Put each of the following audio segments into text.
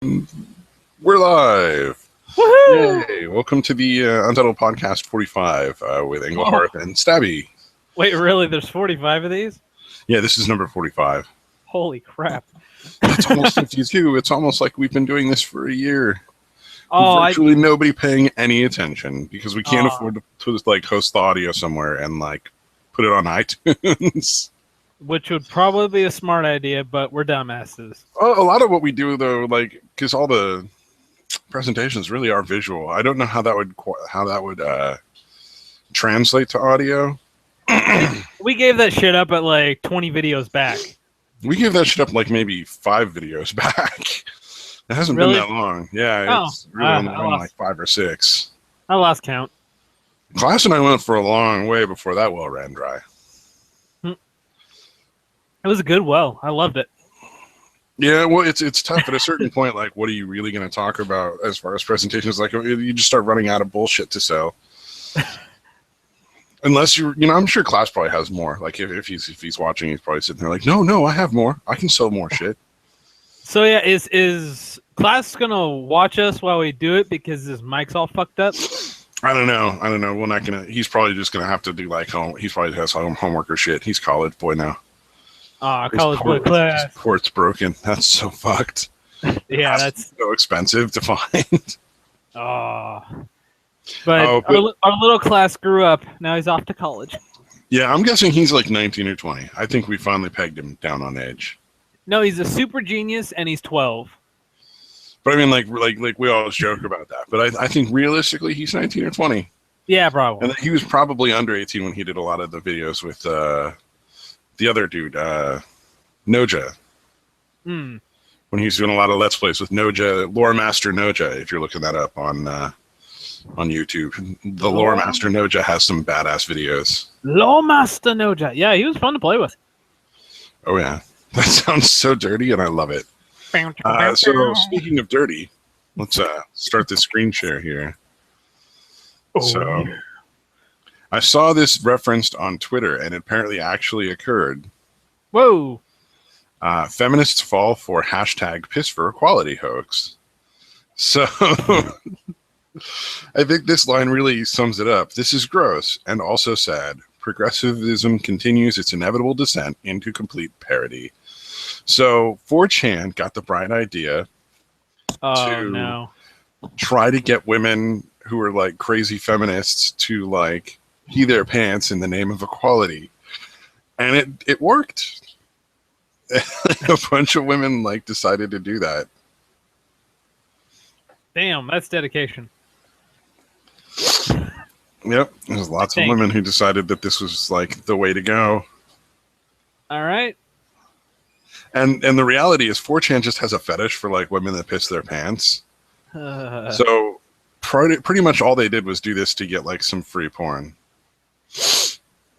We're live! Woohoo! Yay! Welcome to the Untitled Podcast 45 with Harth and Stabby. Wait, really? There's 45 of these? Yeah, this is number 45. Holy crap. That's almost 52. It's almost like we've been doing this for a year. Oh, Virtually nobody paying any attention because we can't afford to like host the audio somewhere and like put it on iTunes. Which would probably be a smart idea, but we're dumbasses. A lot of what we do though, like, because all the presentations really are visual. I don't know how that would translate to audio. We gave that shit up at like 20 videos back. We gave that shit up like maybe 5 videos back. It hasn't been that long. Yeah, it's really only been like 5 or 6. I lost count. Class and I went for a long way before that well ran dry. It was a good well. I loved it. Yeah, well, it's tough at a certain point. Like, what are you really going to talk about as far as presentations? Like, you just start running out of bullshit to sell. Unless I'm sure Class probably has more. Like, if he's watching, he's probably sitting there like, no, I have more. I can sell more shit. So yeah, is Class gonna watch us while we do it because his mic's all fucked up? I don't know. We're not gonna. He's probably just gonna have to do like home. He probably has homework or shit. He's college boy now. College boy class. His port's broken. That's so fucked. Yeah, that's so expensive to find. But our little Class grew up. Now he's off to college. Yeah, I'm guessing he's like 19 or 20. I think we finally pegged him down on age. No, he's a super genius, and he's 12. But I mean, like we always joke about that. But I think realistically, he's 19 or 20. Yeah, probably. And he was probably under 18 when he did a lot of the videos with the other dude, Noja. When he was doing a lot of Let's Plays with Noja, Lore Master Noja, if you're looking that up on YouTube. The Lore Master Noja has some badass videos. Lore Master Noja. Yeah, he was fun to play with. Oh, yeah. That sounds so dirty, and I love it. So, speaking of dirty, let's start the screen share here. So, I saw this referenced on Twitter, and it apparently actually occurred. Whoa! Feminists fall for hashtag piss for equality hoax. So, I think this line really sums it up. This is gross and also sad. Progressivism continues its inevitable descent into complete parody. So 4chan got the bright idea to try to get women who are like crazy feminists to like pee their pants in the name of equality. And it worked. A bunch of women like decided to do that. Damn, that's dedication. Yep, there's lots of women who decided that this was like the way to go. All right. And the reality is 4chan just has a fetish for like women that piss their pants. So pretty much all they did was do this to get like some free porn.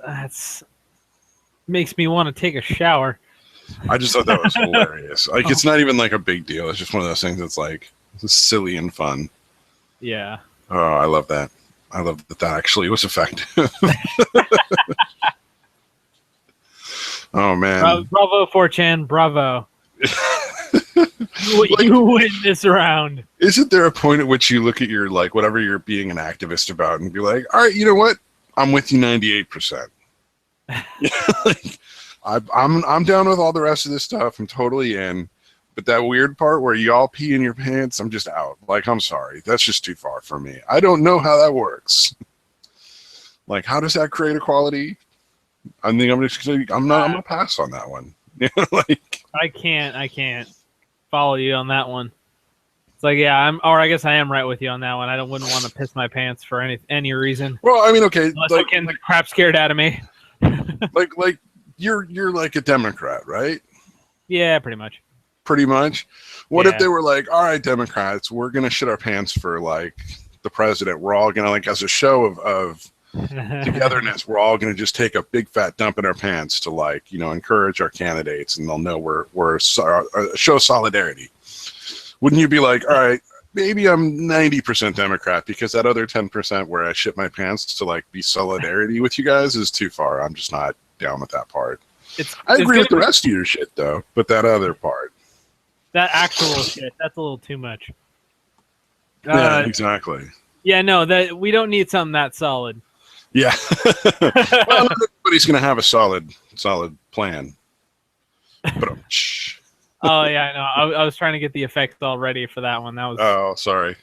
That's makes me want to take a shower. I just thought that was hilarious. Like it's not even like a big deal. It's just one of those things that's like silly and fun. Yeah. Oh, I love that. I love that actually was effective. Oh, man. Bravo, 4chan. Bravo. You win this round. Isn't there a point at which you look at your, like, whatever you're being an activist about and be like, all right, you know what? I'm with you 98%. Like, I'm down with all the rest of this stuff. I'm totally in. But that weird part where you all pee in your pants, I'm just out. Like, I'm sorry. That's just too far for me. I don't know how that works. Like, how does that create equality? I think I'm gonna pass on that one. Like I can't follow you on that one. It's like, yeah, I guess I am right with you on that one. I wouldn't want to piss my pants for any reason. Well, I mean, okay, unless like, the crap scared out of me. like you're like a Democrat, right? Yeah, pretty much. Pretty much. What if they were like, all right, Democrats, we're gonna shit our pants for like the president. We're all gonna like as a show of togetherness, we're all going to just take a big fat dump in our pants to like, encourage our candidates, and they'll know we're show solidarity. Wouldn't you be like, all right, maybe I'm 90% Democrat because that other 10% where I shit my pants to like be solidarity with you guys is too far. I'm just not down with that part. I agree with the rest of your shit though, but that other part. That actual shit, that's a little too much. Yeah, exactly. Yeah, no, that we don't need something that solid. Yeah. Well, not everybody's going to have a solid plan. But oh yeah, I know. I was trying to get the effects all ready for that one. That was. Oh, sorry.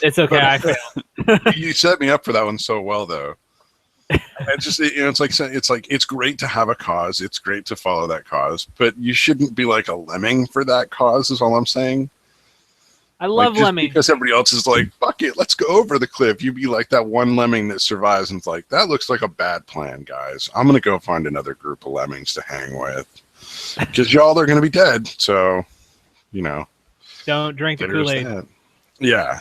It's okay. I failed. You set me up for that one so well, though. It's great to have a cause. It's great to follow that cause, but you shouldn't be like a lemming for that cause. Is all I'm saying. I love lemmings because everybody else is like, fuck it, let's go over the cliff. You be like that one lemming that survives and it's like, that looks like a bad plan, guys. I'm gonna go find another group of lemmings to hang with because y'all are gonna be dead. So, don't drink the Kool-Aid. Yeah.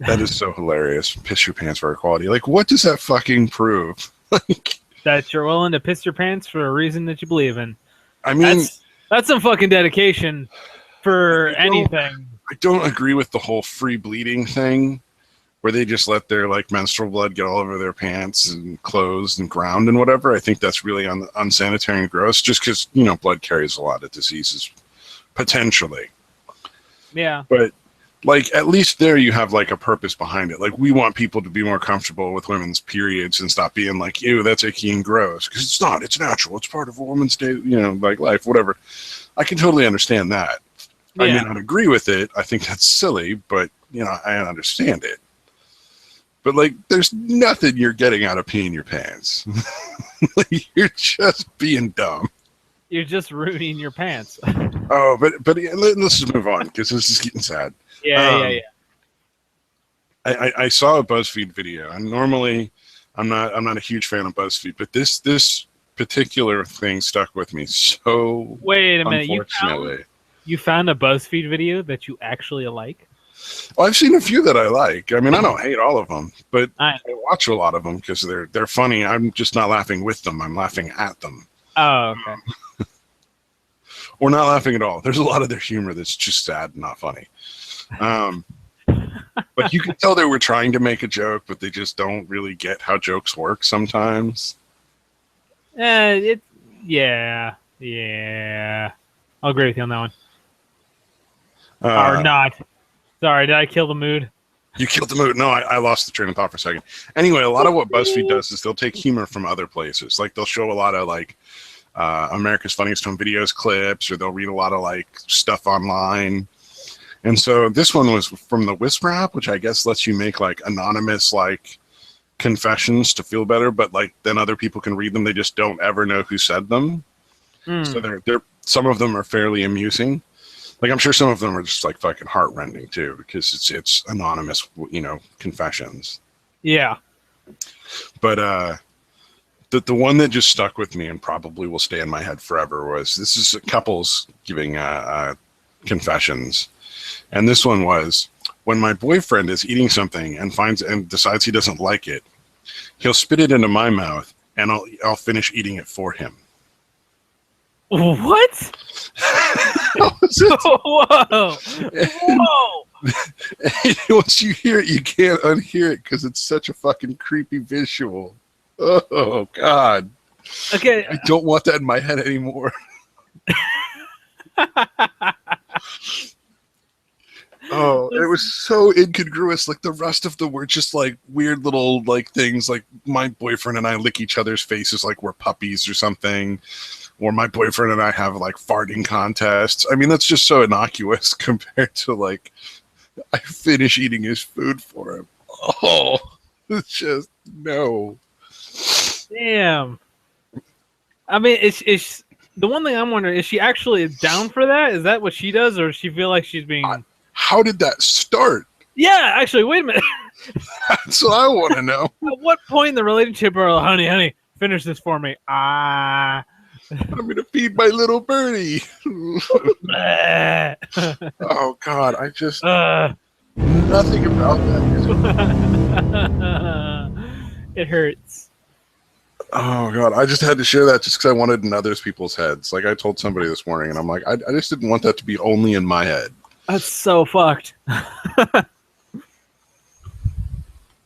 That is so hilarious. Piss your pants for equality. Like, what does that fucking prove? That you're willing to piss your pants for a reason that you believe in. I mean, that's some fucking dedication for anything. I don't agree with the whole free bleeding thing where they just let their like menstrual blood get all over their pants and clothes and ground and whatever. I think that's really unsanitary and gross just because, blood carries a lot of diseases potentially. Yeah. But like, at least there you have like a purpose behind it. Like, we want people to be more comfortable with women's periods and stop being like, ew, that's icky and gross. Because it's not. It's natural. It's part of a woman's day, like life, whatever. I can totally understand that. Yeah. I may not agree with it. I think that's silly, but, I understand it. But, like, there's nothing you're getting out of peeing your pants. Like, you're just being dumb. You're just ruining your pants. Oh, but let's just move on because this is getting sad. Yeah. I saw a BuzzFeed video, and normally I'm not a huge fan of BuzzFeed, but this particular thing stuck with me. So wait a minute, unfortunately, you found a BuzzFeed video that you actually like? Well, I've seen a few that I like. I mean, I don't hate all of them, but I watch a lot of them because they're funny. I'm just not laughing with them. I'm laughing at them. Oh, okay. Or not laughing at all. There's a lot of their humor that's just sad and not funny. But you could tell they were trying to make a joke, but they just don't really get how jokes work sometimes. Yeah. I'll agree with you on that one. Or not. Sorry, did I kill the mood? You killed the mood. No, I lost the train of thought for a second. Anyway, a lot of what BuzzFeed does is they'll take humor from other places. Like, they'll show a lot of, like, America's Funniest Home Videos clips, or they'll read a lot of, like, stuff online. And so this one was from the Whisper app, which I guess lets you make, like, anonymous, like, confessions to feel better, but, like, then other people can read them. They just don't ever know who said them. So they're some of them are fairly amusing. Like, I'm sure some of them are just, like, fucking heart-rending, too, because it's anonymous, confessions. Yeah. But the one that just stuck with me and probably will stay in my head forever was, this is couples giving confessions. And this one was, when my boyfriend is eating something and decides he doesn't like it, he'll spit it into my mouth, and I'll finish eating it for him. What? Whoa! Once you hear it, you can't unhear it because it's such a fucking creepy visual. Oh, God. Okay. I don't want that in my head anymore. Oh, it was so incongruous. Like, the rest of them were just, like, weird little, like, things. Like, my boyfriend and I lick each other's faces like we're puppies or something. Or my boyfriend and I have, like, farting contests. I mean, that's just so innocuous compared to, like, I finish eating his food for him. Oh, it's just, no. Damn. I mean, it's the one thing I'm wondering, is she actually down for that? Is that what she does, or does she feel like she's being... How did that start? Yeah, actually, wait a minute. That's what I want to know. At what point in the relationship are like, honey, finish this for me. I'm going to feed my little birdie. Oh, God. I just... nothing about that. It hurts. Oh, God. I just had to share that just because I wanted in other people's heads. Like, I told somebody this morning, and I'm like, I just didn't want that to be only in my head. That's so fucked.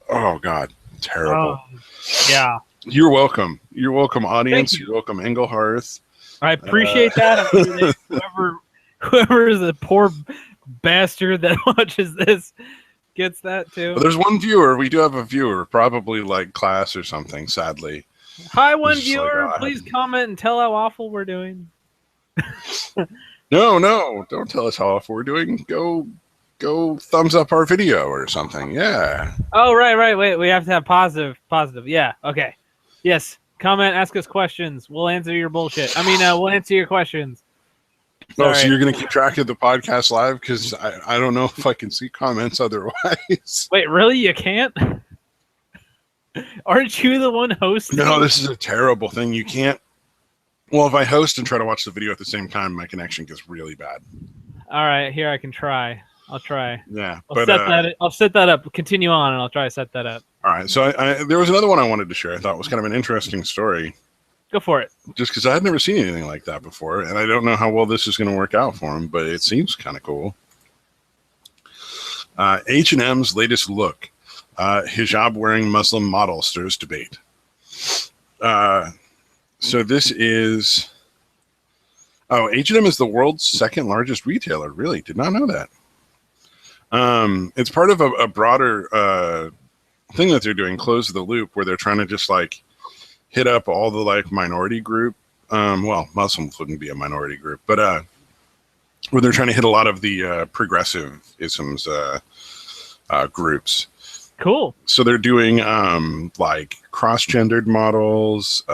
Oh, God. Terrible. Yeah. You're welcome. You're welcome, audience. You're welcome, Engelharth. I appreciate that. Whoever whoever is the poor bastard that watches this gets that too. Well, there's one viewer. We do have a viewer, probably like class or something, sadly. Hi, one It's just viewer. like, oh, Please comment and tell how awful we're doing. No, don't tell us how awful we're doing. Go thumbs up our video or something. Yeah. Oh, right. Wait, we have to have positive. Yeah, okay. Yes, comment, ask us questions. We'll answer your bullshit. I mean, we'll answer your questions. Oh, so you're going to keep track of the podcast live? Because I don't know if I can see comments otherwise. Wait, really? You can't? Aren't you the one hosting? No, this is a terrible thing. You can't. Well, if I host and try to watch the video at the same time, my connection gets really bad. All right, here I can try. I'll try. Yeah, I'll set that up. Continue on, and I'll try to set that up. All right, so there was another one I wanted to share. I thought was kind of an interesting story. Go for it. Just because I had never seen anything like that before, and I don't know how well this is going to work out for him, but it seems kind of cool. H&M's latest look. Hijab-wearing Muslim model stirs debate. So this is... Oh, H&M is the world's second largest retailer. Really? Did not know that. It's part of a broader thing that they're doing, Close the Loop, where they're trying to just like hit up all the like minority group. Well, Muslims wouldn't be a minority group, but where they're trying to hit a lot of the progressive isms groups. Cool. So they're doing like cross-gendered models,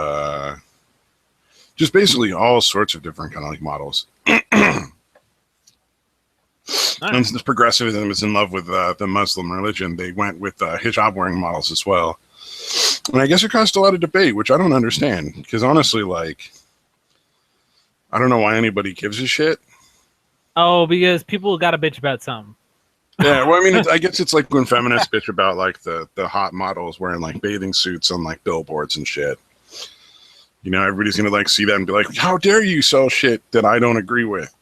just basically all sorts of different kind of like models. And since progressivism is in love with the Muslim religion, they went with hijab-wearing models as well. And I guess it caused a lot of debate, which I don't understand. Because honestly, like, I don't know why anybody gives a shit. Oh, because people got to bitch about something. Yeah, well, I mean, I guess it's like when feminists bitch about like the hot models wearing like bathing suits on like billboards and shit. You know, everybody's gonna like see that and be like, "How dare you sell shit that I don't agree with?"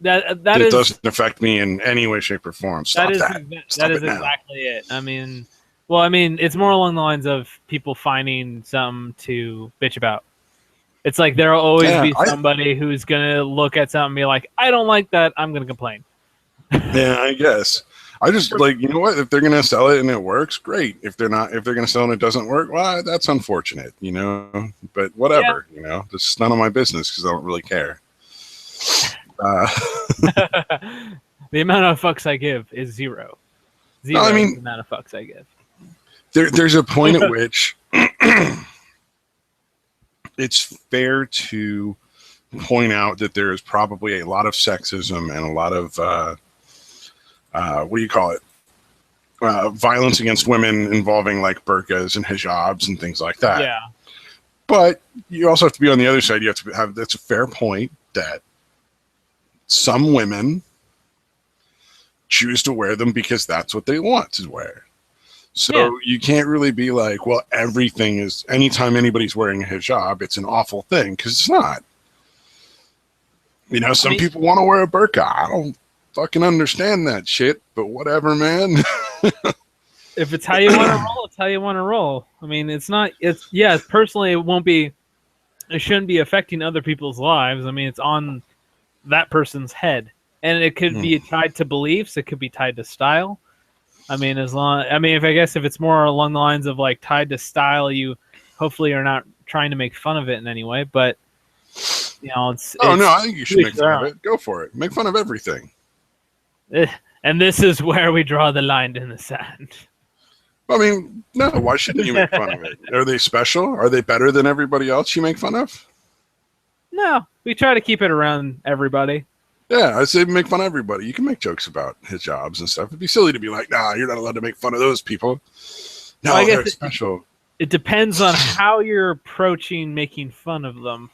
It doesn't affect me in any way, shape, or form. Stop that. That is exactly it. I mean, it's more along the lines of people finding something to bitch about. It's like there'll always be somebody who's gonna look at something and be like, "I don't like that. I'm gonna complain." Yeah, I guess. I just like, you know what? If they're gonna sell it and it works, great. If they're gonna sell it and it doesn't work, well, that's unfortunate, you know. But whatever, you know, it's none of my business because I don't really care. The amount of fucks I give is zero. Zero. I mean, the amount of fucks I give. There's a point at which it's fair to point out that there is probably a lot of sexism and a lot of what do you call it? Violence against women involving like burqas and hijabs and things like that. Yeah. But you also have to be on the other side. You have to have, that's a fair point that some women choose to wear them because that's what they want to wear. So you can't really be like, well, everything is, anytime anybody's wearing a hijab, it's an awful thing, because it's not. You know, some people want to wear a burqa. I don't fucking understand that shit, but whatever, man. If it's how you want to roll, it's how you want to roll. I mean, personally, it shouldn't be affecting other people's lives. I mean, it's on that person's head. And it could be tied to beliefs. It could be tied to style. I mean, if it's more along the lines of like tied to style, you hopefully are not trying to make fun of it in any way. But you know, I think you should make fun of it. Go for it. Make fun of everything. And this is where we draw the line in the sand. I mean, no. Why shouldn't you make fun of it? Are they special? Are they better than everybody else you make fun of? No, we try to keep it around everybody. Yeah, I say make fun of everybody. You can make jokes about hijabs and stuff. It'd be silly to be like, nah, you're not allowed to make fun of those people. No, well, they're special. It depends on how you're approaching making fun of them.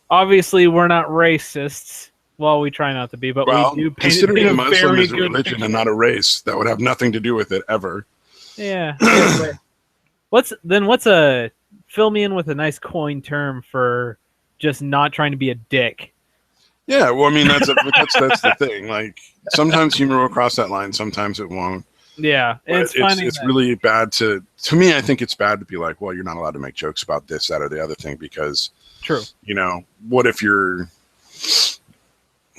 Obviously, we're not racists. Well, we try not to be, but we do. Considering a Muslim is a religion and not a race, that would have nothing to do with it ever. Yeah. Fill me in with a nice coin term for just not trying to be a dick. Yeah, well, I mean, that's the thing. Like, sometimes humor will cross that line, sometimes it won't. Yeah, it's really bad to me, I think it's bad to be like, well, you're not allowed to make jokes about this, that, or the other thing, because, true. You know, what if you're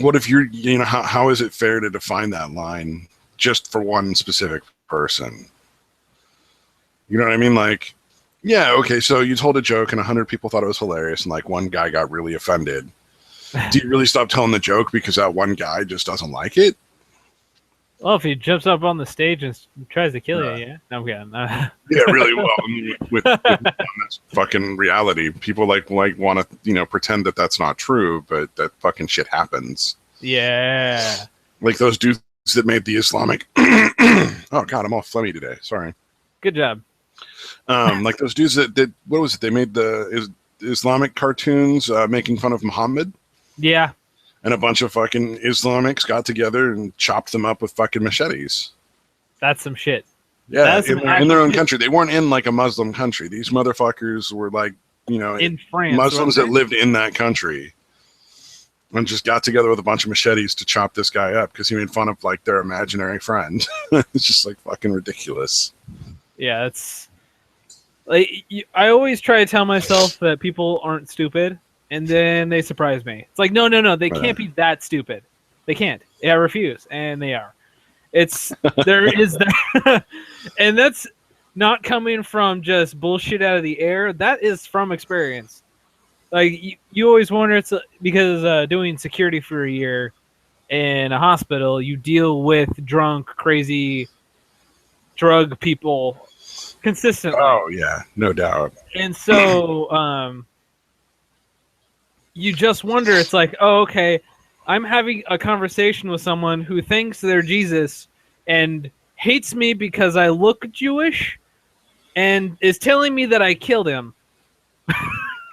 what if you're, you know, how is it fair to define that line just for one specific person? You know what I mean? Like, yeah, okay, so you told a joke and 100 people thought it was hilarious and like one guy got really offended. Do you really stop telling the joke because that one guy just doesn't like it? Well, if he jumps up on the stage and tries to kill you, yeah. No, I'm kidding. Yeah, really well. I mean, with that's fucking reality. People like want to, you know, pretend that that's not true, but that fucking shit happens. Yeah. Like those dudes that made the Islamic. Oh God, I'm all phlegmy today. Sorry. Good job. Like those dudes that did, what was it? They made the Islamic cartoons making fun of Muhammad. Yeah. And a bunch of fucking Islamics got together and chopped them up with fucking machetes. That's some shit. Yeah, in their own country. They weren't in like a Muslim country. These motherfuckers were like, you know, in France, Muslims that lived in that country. And just got together with a bunch of machetes to chop this guy up because he made fun of like their imaginary friend. It's just like fucking ridiculous. Yeah, it's like I always try to tell myself that people aren't stupid, and then they surprise me. It's like, no, they can't be that stupid. They can't. I refuse, and they are. It's there is that, and that's not coming from just bullshit out of the air. That is from experience. Like you always wonder, it's because doing security for a year in a hospital, you deal with drunk, crazy, drug people consistently. Oh yeah, no doubt. And so you just wonder, it's like, oh, okay, I'm having a conversation with someone who thinks they're Jesus and hates me because I look Jewish and is telling me that I killed him.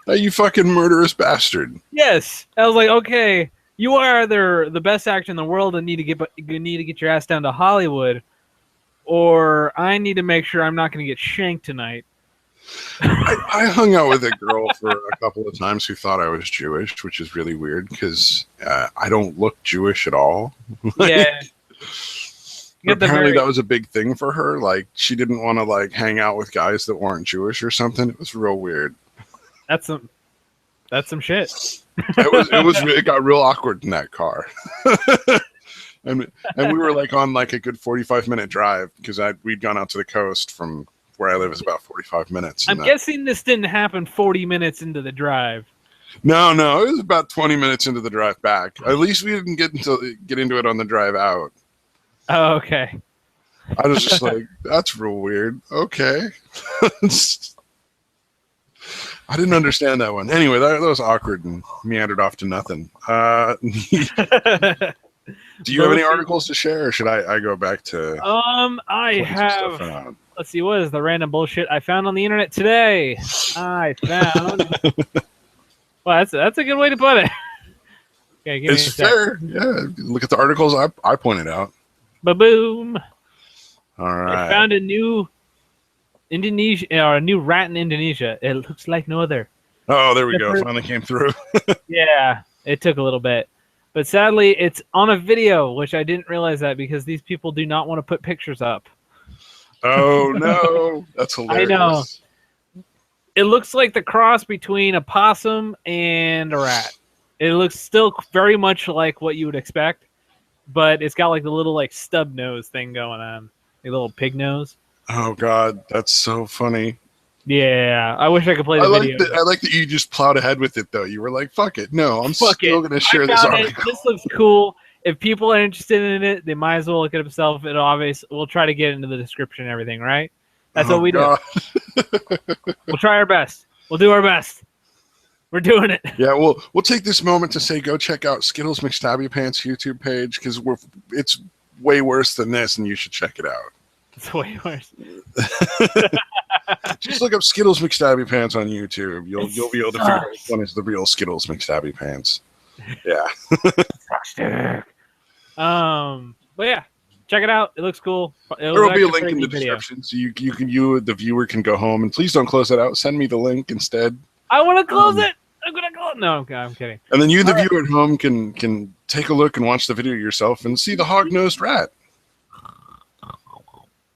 Oh, you fucking murderous bastard. Yes. I was like, okay, you are either the best actor in the world and need to get your ass down to Hollywood, or I need to make sure I'm not going to get shanked tonight. I hung out with a girl for a couple of times who thought I was Jewish, which is really weird because I don't look Jewish at all. Yeah. Apparently that was a big thing for her. Like she didn't want to like hang out with guys that weren't Jewish or something. It was real weird. That's some shit. It got real awkward in that car. and we were like on like a good 45-minute drive because we'd gone out to the coast from where I live is about 45 minutes. I'm guessing this didn't happen 40 minutes into the drive. No, it was about 20 minutes into the drive back. At least we didn't get into it on the drive out. Oh, okay. I was just like, that's real weird. Okay. I didn't understand that one. Anyway, that was awkward and meandered off to nothing. Do you have any articles to share, or should I go back to? I have. Let's see. What is the random bullshit I found on the internet today? I found. Well, that's a good way to put it. Okay, give me it's fair. Yeah, look at the articles I pointed out. Ba-boom. All right. I found a new a new rat in Indonesia. It looks like no other. Oh, there we go. Finally came through. Yeah, it took a little bit. But sadly, it's on a video, which I didn't realize that because these people do not want to put pictures up. Oh, no. That's hilarious. I know. It looks like the cross between a possum and a rat. It looks still very much like what you would expect, but it's got like the little like stub nose thing going on. A little pig nose. Oh, God. That's so funny. Yeah, I wish I could play the video. I like that you just plowed ahead with it, though. You were like, fuck it. No, I'm still going to share this article. This looks cool. If people are interested in it, they might as well look it up themselves. We'll try to get into the description and everything, right? That's what we do. We'll try our best. We'll do our best. We're doing it. Yeah, we'll take this moment to say go check out Skittles McStabby Pants YouTube page because it's way worse than this, and you should check it out. It's way worse. Just look up Skittles McStabby Pants on YouTube. You'll be able to figure out which one is the real Skittles McStabby Pants. Yeah. But yeah, check it out. It looks cool. There will be a link in the description, so you the viewer can go home. And please don't close that out. Send me the link instead. I want to close it. I'm gonna close. No, I'm kidding. And then the viewer at home, can take a look and watch the video yourself and see the hog-nosed rat.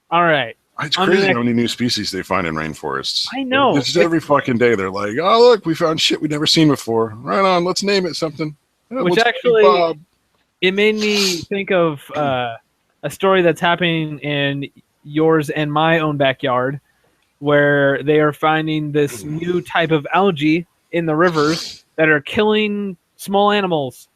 All right. It's crazy how many new species they find in rainforests. I know. It's every fucking day. They're like, oh, look, we found shit we've never seen before. Right on, let's name it something. Which actually, it made me think of a story that's happening in yours and my own backyard, where they are finding this new type of algae in the rivers that are killing small animals.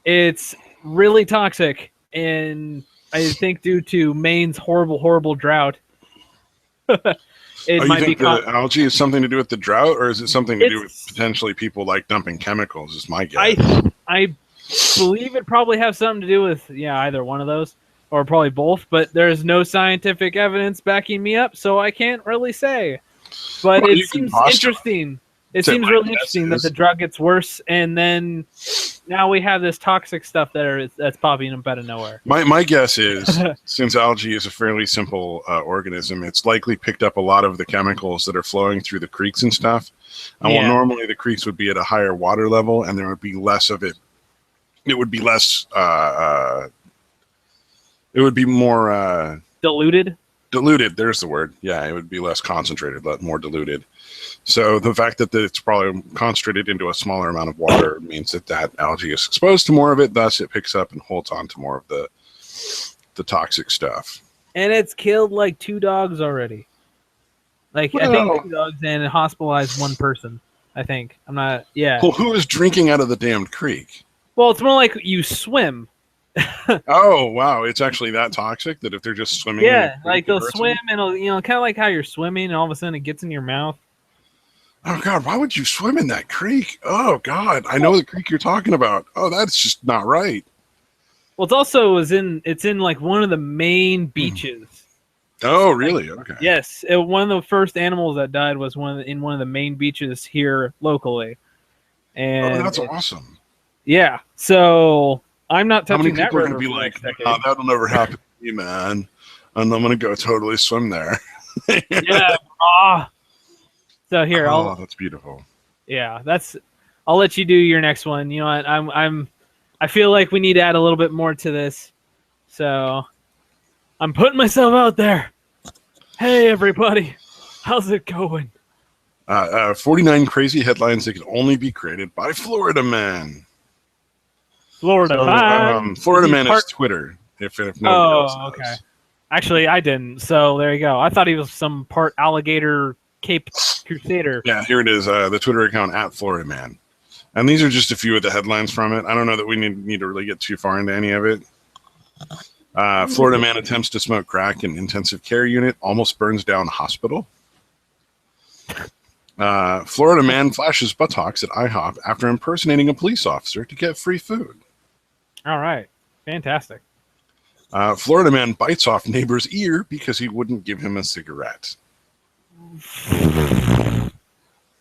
It's really toxic, and I think due to Maine's horrible drought, it You might think be. the algae is something to do with the drought, or is it something to do with It's- potentially people like dumping chemicals? Is my guess. I believe it probably has something to do with either one of those, or probably both. But there's no scientific evidence backing me up, so I can't really say. But Well, it you can seems postulate. interesting. It So seems my really guess interesting that is- the drug gets worse, and then now we have this toxic stuff that's popping up out of nowhere. My guess is, since algae is a fairly simple organism, it's likely picked up a lot of the chemicals that are flowing through the creeks and stuff. And while normally the creeks would be at a higher water level, and there would be less of it, it would be less. It would be more Diluted. diluted. There's the word. Yeah, it would be less concentrated, more diluted. So the fact that it's probably concentrated into a smaller amount of water means that algae is exposed to more of it. Thus, it picks up and holds on to more of the toxic stuff. And it's killed like 2 dogs already. Like I think 2 dogs and hospitalized 1 person. I think I'm not. Yeah. Well, who is drinking out of the damned creek? Well, it's more like you swim. Oh wow, it's actually that toxic that if they're just swimming. Yeah, like they'll person? swim and kind of like how you're swimming, and all of a sudden it gets in your mouth. Oh God, why would you swim in that creek? Oh God, I know the creek you're talking about. Oh, that's just not right. Well, it's in like one of the main beaches. Oh, really? Okay. Yes, one of the first animals that died was in one of the main beaches here locally. And Oh, that's awesome. Yeah, so I'm not How many touching that people are river gonna be for the like, next decade. "Oh, that'll never happen to me, man," and I'm gonna go totally swim there. Yeah. So here, Oh, that's beautiful. I'll let you do your next one. You know what? I feel like we need to add a little bit more to this. So I'm putting myself out there. Hey everybody, how's it going? 49 crazy headlines that can only be created by Florida Man. Florida Man. Florida Man is Twitter. If nobody else knows. Okay. Actually, I didn't. So there you go. I thought he was some part alligator Cape Crusader. Yeah, here it is. The Twitter account at Florida Man. And these are just a few of the headlines from it. I don't know that we need to really get too far into any of it. Florida man attempts to smoke crack in intensive care unit, almost burns down hospital. Florida man flashes buttocks at IHOP after impersonating a police officer to get free food. All right. Fantastic. Florida man bites off neighbor's ear because he wouldn't give him a cigarette.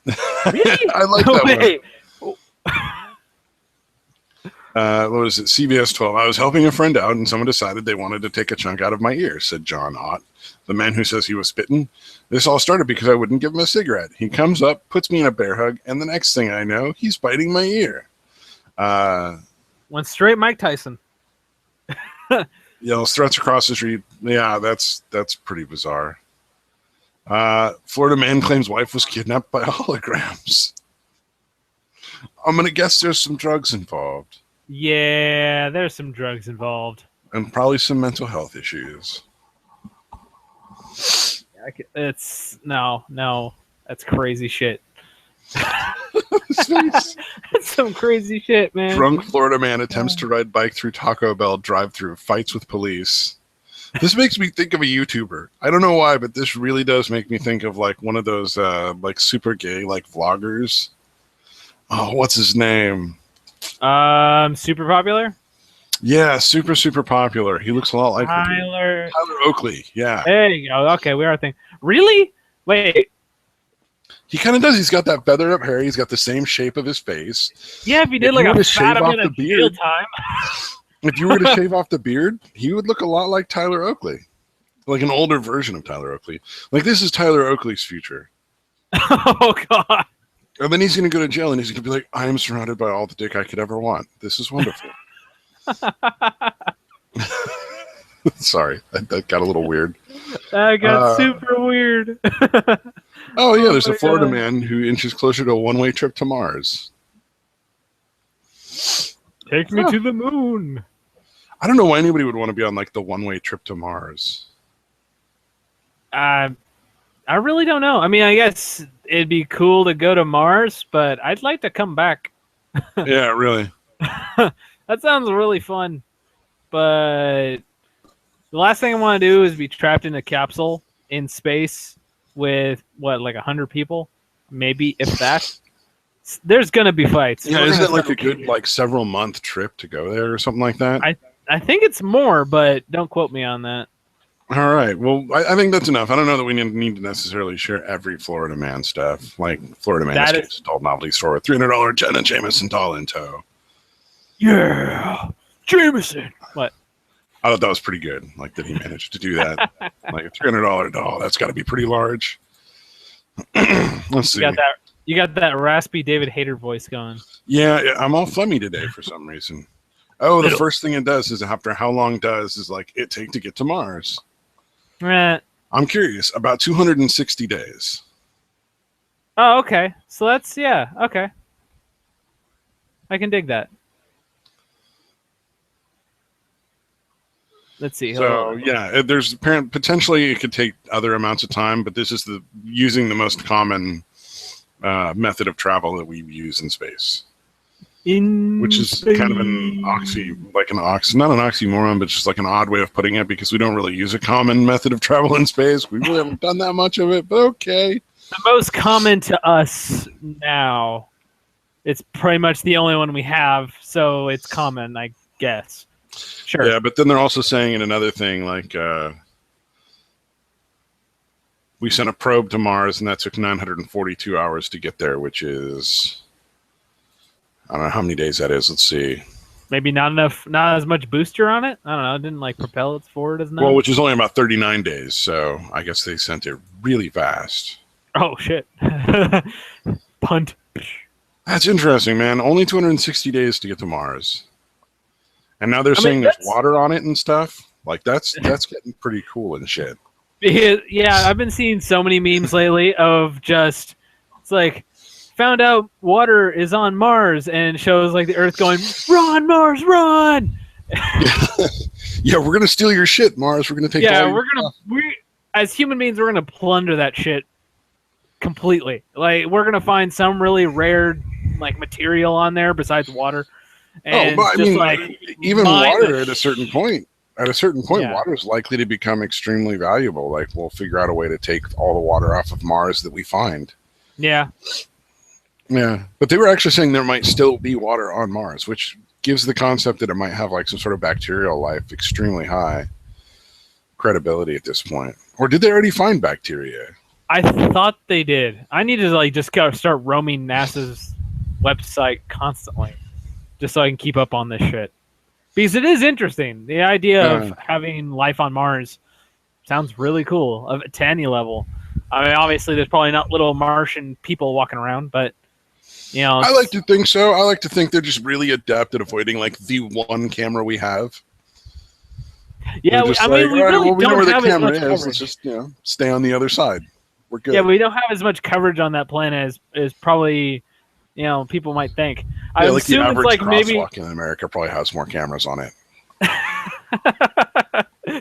Really? I like that Wait. one. What was it? CBS 12. I was helping a friend out and someone decided they wanted to take a chunk out of my ear, said John Ott, the man who says he was spitting. This all started because I wouldn't give him a cigarette. He comes up, puts me in a bear hug, and the next thing I know, he's biting my ear. Went straight Mike Tyson. Yells threats across the street. Yeah, that's pretty bizarre. Florida man claims wife was kidnapped by holograms. I'm going to guess there's some drugs involved. Yeah, there's some drugs involved. And probably some mental health issues. No, that's crazy shit. That's some crazy shit, man. Drunk Florida man attempts to ride bike through Taco Bell drive-thru, fights with police. This makes me think of a YouTuber. I don't know why, but this really does make me think of like one of those like super gay like vloggers. Oh, what's his name? Super popular? Yeah, super popular. He looks a lot like Tyler Oakley. Yeah. There you go. Okay, we are thinking. Really? Wait. He kind of does. He's got that feathered up hair. He's got the same shape of his face. Yeah, if he did like a fat amount of beard time. If you were to shave off the beard, he would look a lot like Tyler Oakley. Like an older version of Tyler Oakley. Like this is Tyler Oakley's future. Oh, God. And then he's going to go to jail and he's going to be like, I am surrounded by all the dick I could ever want. This is wonderful. Sorry, that got a little weird. That got super weird. Oh, yeah, there's a Florida man who inches closer to a one-way trip to Mars. Take me to the moon. I don't know why anybody would want to be on like the one-way trip to Mars. I really don't know. I mean, I guess it'd be cool to go to Mars, but I'd like to come back. Yeah, really. That sounds really fun. But the last thing I want to do is be trapped in a capsule in space with, what, like 100 people? Maybe, if that. There's going to be fights. Yeah, isn't it like a good like several month trip to go there or something like that? I think it's more, but don't quote me on that. All right. Well, I think that's enough. I don't know that we need to necessarily share every Florida Man stuff. Like Florida Man escapes adult novelty store with $300 Jenna Jameson doll in tow. Yeah, Jameson. What? I thought that was pretty good. Like that he managed to do that. Like a $300 doll. That's got to be pretty large. Let's see. You got that raspy David Hayter voice going. Yeah, I'm all phlegmy today for some reason. Oh, the first thing it does is after how long does like it take to get to Mars? I'm curious. About 260 days. Oh, okay. So that's, yeah, okay. I can dig that. Let's see. So, yeah, there's potentially it could take other amounts of time, but this is using the most common method of travel that we use in space. Which is kind of not an oxymoron, but just like an odd way of putting it, because we don't really use a common method of travel in space. We really haven't done that much of it, but okay. The most common to us now, it's pretty much the only one we have, so it's common, I guess. Sure. Yeah, but then they're also saying in another thing, like, we sent a probe to Mars, and that took 942 hours to get there, which is, I don't know how many days that is. Let's see. Maybe not enough, not as much booster on it. I don't know. It didn't like propel it forward as much. Well, which is only about 39 days, so I guess they sent it really fast. Oh, shit. Punt. That's interesting, man. Only 260 days to get to Mars. And now they're saying there's water on it and stuff. Like, that's getting pretty cool and shit. Yeah, I've been seeing so many memes lately of just, it's like, found out water is on Mars, and shows like the Earth going, run, Mars, run! Yeah, we're going to steal your shit, Mars. We're going to take we as human beings, we're going to plunder that shit completely. Like, we're going to find some really rare like material on there besides water. And but I mean, like, even water at a certain point. Yeah. Water is likely to become extremely valuable. Like, we'll figure out a way to take all the water off of Mars that we find. Yeah. Yeah. But they were actually saying there might still be water on Mars, which gives the concept that it might have like some sort of bacterial life extremely high credibility at this point. Or did they already find bacteria? I thought they did. I need to like just start roaming NASA's website constantly, just so I can keep up on this shit. Because it is interesting. The idea of having life on Mars sounds really cool to any level. I mean, obviously, there's probably not little Martian people walking around, but, you know. I like to think so. I like to think they're just really adept at avoiding, like, the one camera we have. Yeah, we really don't have as much coverage. Let's just, stay on the other side. We're good. Yeah, we don't have as much coverage on that planet as probably, people might think. I like the average like crosswalk in America probably has more cameras on it.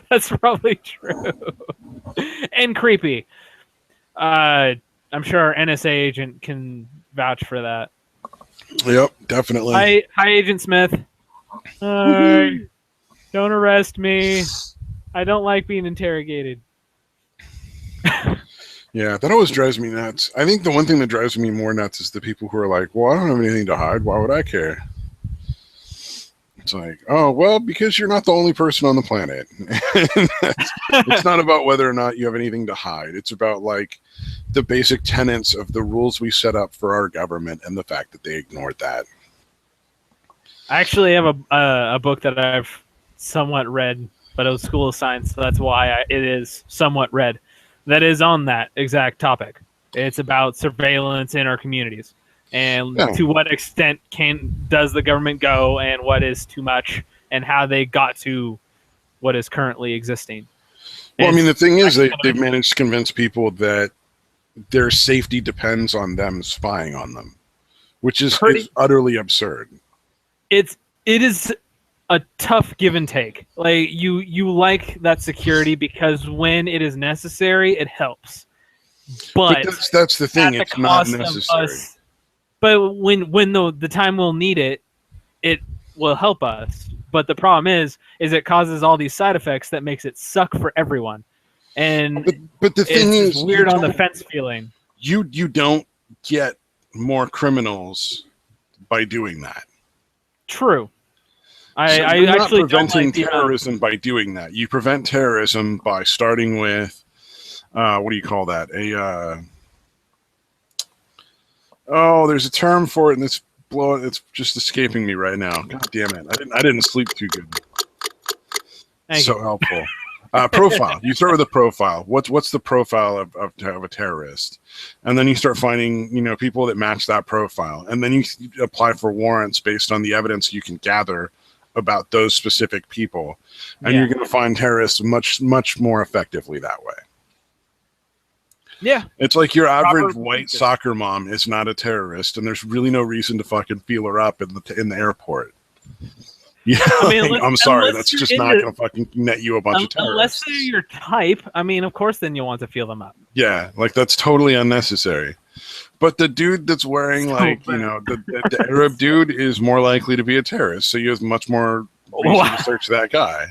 That's probably true. And creepy. I'm sure our NSA agent can vouch for that. Yep, definitely. Hi, Agent Smith. Hi. Don't arrest me. I don't like being interrogated. Yeah, that always drives me nuts. I think the one thing that drives me more nuts is the people who are like, well, I don't have anything to hide. Why would I care? It's like, oh, well, because you're not the only person on the planet. It's not about whether or not you have anything to hide. It's about, like, the basic tenets of the rules we set up for our government and the fact that they ignored that. I actually have a book that I've somewhat read, but it was School of Science, so that's why it is somewhat read. That is on that exact topic. It's about surveillance in our communities and to what extent does the government go and what is too much and how they got to what is currently existing. Well, I mean, the thing is they've managed to convince people that their safety depends on them spying on them, which is utterly absurd. It's it is a tough give and take. Like you like that security because when it is necessary, it helps. But that's the thing. at It's the not cost of necessary. us. But when the time we'll need it, it will help us. But the problem is it causes all these side effects that makes it suck for everyone. And but the thing it's is, weird on the fence feeling. You don't get more criminals by doing that. True. So I you're not actually preventing don't like terrorism by doing that. You prevent terrorism by starting with what do you call that? There's a term for it, and it's just escaping me right now. God damn it! I didn't sleep too good. Thank so you. helpful. Profile. You start with a profile. What's the profile of a terrorist, and then you start finding people that match that profile, and then you apply for warrants based on the evidence you can gather about those specific people, and you're going to find terrorists much more effectively that way. Yeah, it's like your average white soccer mom is not a terrorist, and there's really no reason to fucking feel her up in the airport. Yeah, I mean, I'm sorry, that's just not going to fucking net you a bunch of terrorists. Unless they're your type, I mean, of course, then you want to feel them up. Yeah, like that's totally unnecessary. But the dude that's wearing the Arab dude is more likely to be a terrorist, so you have much more reason to search that guy.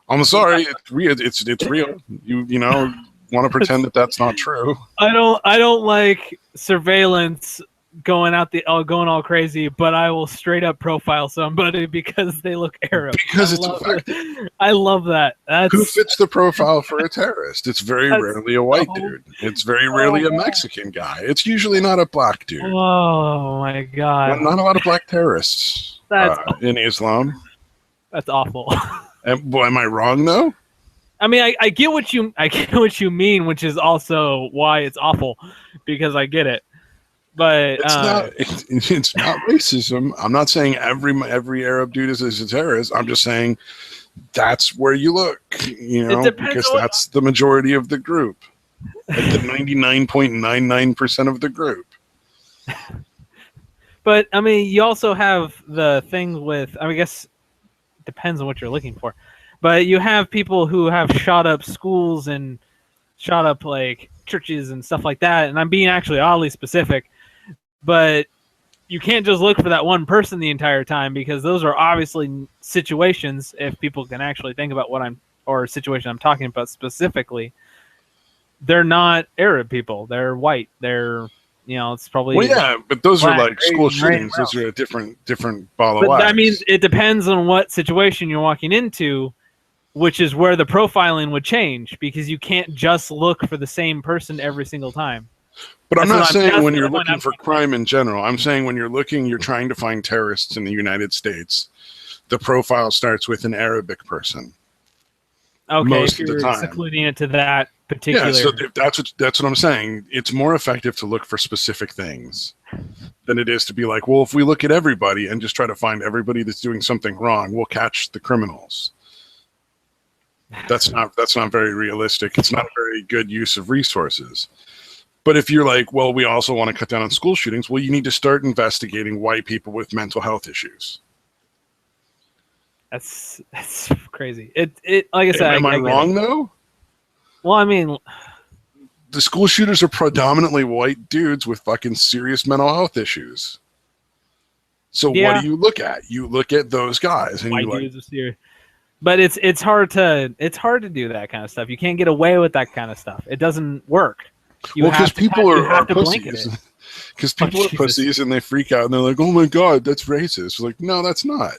I'm sorry, it's real. You want to pretend that that's not true. I don't like surveillance going all crazy, but I will straight up profile somebody because they look Arab. Because it's effective. I love that. Who fits the profile for a terrorist? It's very rarely a white dude. It's very rarely a Mexican guy. It's usually not a black dude. Oh my god! Not a lot of black terrorists in Islam. That's awful. Am I wrong though? I mean, I get what you mean, which is also why it's awful, because I get it. But it's not racism. I'm not saying every Arab dude is a terrorist. I'm just saying that's where you look, because that's the majority of the group, like the 99.99% of the group. But I mean, you also have the thing with, I guess it depends on what you're looking for, but you have people who have shot up schools and shot up like churches and stuff like that. And I'm being actually oddly specific. But you can't just look for that one person the entire time, because those are obviously situations, if people can actually think about or situation I'm talking about specifically. They're not Arab people. They're white. They're, it's probably... Well, yeah, but those are like school shootings. Those are a different ball of wax. That means it depends on what situation you're walking into, which is where the profiling would change, because you can't just look for the same person every single time. But I'm not saying when you're looking for crime in general. I'm saying when you're trying to find terrorists in the United States, the profile starts with an Arabic person. Okay, most if of the you're time. Secluding it to that particular... Yeah, so that's what I'm saying. It's more effective to look for specific things than it is to be like, well, if we look at everybody and just try to find everybody that's doing something wrong, we'll catch the criminals. That's not very realistic. It's not a very good use of resources. But if you're like, well, we also want to cut down on school shootings, well, you need to start investigating white people with mental health issues. That's crazy. It like I said, am I wrong though? Well, I mean, the school shooters are predominantly white dudes with fucking serious mental health issues. So what do you look at? You look at those guys, and white dudes are serious. But it's hard to do that kind of stuff. You can't get away with that kind of stuff. It doesn't work. Because people are pussies. Because people are pussies and they freak out and they're like, "Oh my god, that's racist." We're like, no, that's not.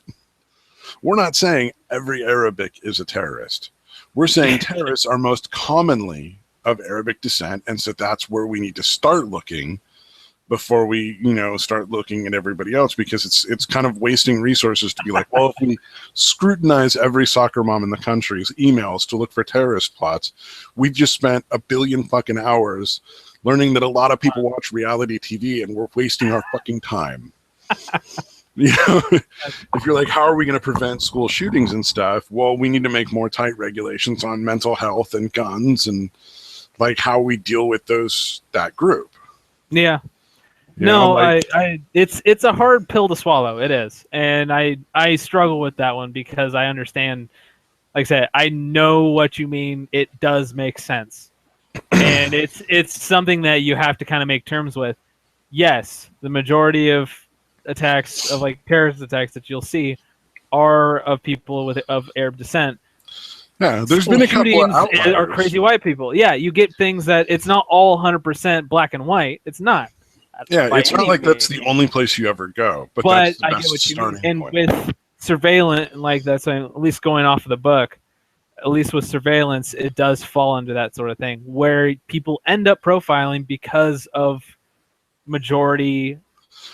We're not saying every Arabic is a terrorist. We're saying terrorists are most commonly of Arabic descent, and so that's where we need to start looking before we, start looking at everybody else, because it's kind of wasting resources to be like, well, if we scrutinize every soccer mom in the country's emails to look for terrorist plots, we've just spent 1 billion fucking hours learning that a lot of people watch reality TV, and we're wasting our fucking time. If you're like, how are we going to prevent school shootings and stuff? Well, we need to make more tight regulations on mental health and guns and like how we deal with that group. Yeah. You know, No, like, it's a hard pill to swallow. It is, and I struggle with that one because I understand. Like I said, I know what you mean. It does make sense, and it's something that you have to kind of make terms with. Yes, the majority of attacks of like terrorist attacks that you'll see are of people of Arab descent. yeah, there's School been a couple of shootings outliers. are crazy white people. Yeah, you get things that it's not all 100% black and white. It's not. Yeah, By it's not any like that's means. the only place you ever go, but But that's the I get best what you mean. starting And point. with surveillance, like that's at least going off of the book, at least with surveillance, it does fall under that sort of thing where people end up profiling because of majority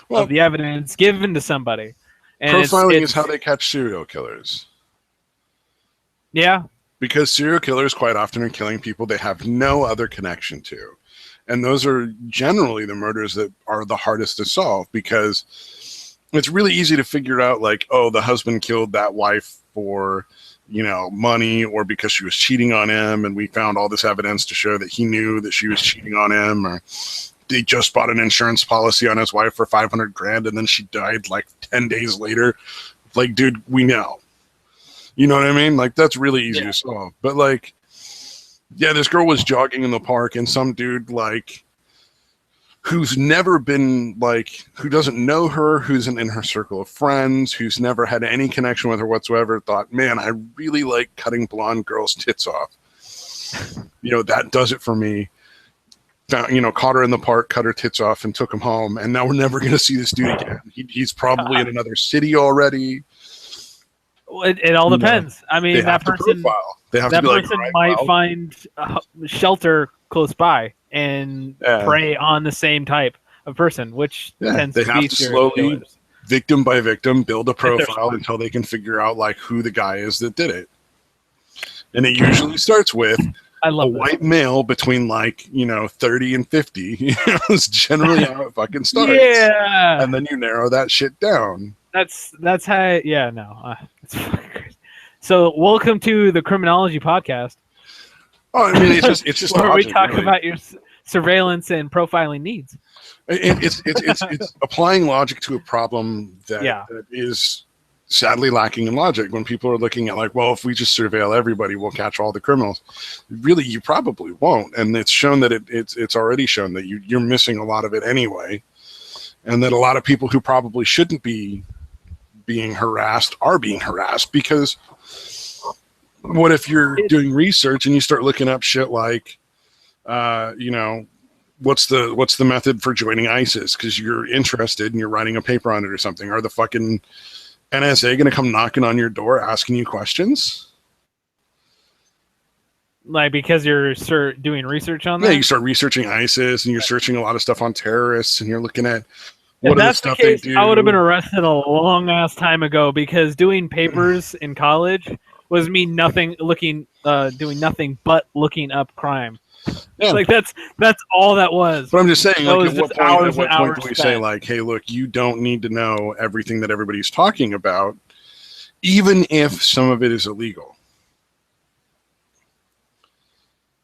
Well, of the evidence given to somebody. And profiling it's is how they catch serial killers. yeah, Because serial killers quite often are killing people they have no other connection to. And those are generally the murders that are the hardest to solve because it's really easy to figure out, like, oh, the husband killed that wife for, you know, money or because she was cheating on him. And we found all this evidence to show that he knew that she was cheating on him, or he just bought an insurance policy on his wife for $500,000 and then she died like 10 days later. Like, dude, we know. You know what I mean? Like, that's really easy to solve. But, like, yeah, this girl was jogging in the park and some dude, like, who's never been, like, who doesn't know her, who isn't in her circle of friends, who's never had any connection with her whatsoever, thought, man, I really like cutting blonde girls' tits off. You know, that does it for me. Found, you know, caught her in the park, cut her tits off, and took him home. And now we're never going to see this dude again. He's probably in another city already. It all depends. I mean, that person, they have that to be person like, might find shelter close by and prey on the same type of person, which tends they to have be to serial slowly, killers. victim by victim, build a profile until they can figure out, like, who the guy is that did it. And it usually starts with I love a white male between, like, you know, 30 and 50. You know, it's generally how it fucking starts. Yeah, And then you narrow that shit down. That's how. Yeah, no, it's fucking crazy. So, welcome to the Criminology Podcast. Oh, I mean, it's just where logic, we talk really. about your surveillance and profiling needs. It's applying logic to a problem that is sadly lacking in logic. When people are looking at, like, well, if we just surveil everybody, we'll catch all the criminals. Really, you probably won't. And it's shown that it's already shown that you're missing a lot of it anyway, and that a lot of people who probably shouldn't be being harassed are being harassed. Because what if you're doing research and you start looking up shit like, you know, what's the method for joining ISIS because you're interested and you're writing a paper on it or something? Are the fucking NSA going to come knocking on your door asking you questions? Like, because you're doing research on that? Yeah, you start researching ISIS and you're searching a lot of stuff on terrorists and you're looking at if what that's the stuff the case, they do. I would have been arrested a long ass time ago because doing papers in college was me doing nothing but looking up crime. Yeah. Like that's all that was. But I'm just saying, like, at what point do we say, spent. like, hey, look, you don't need to know everything that everybody's talking about, even if some of it is illegal.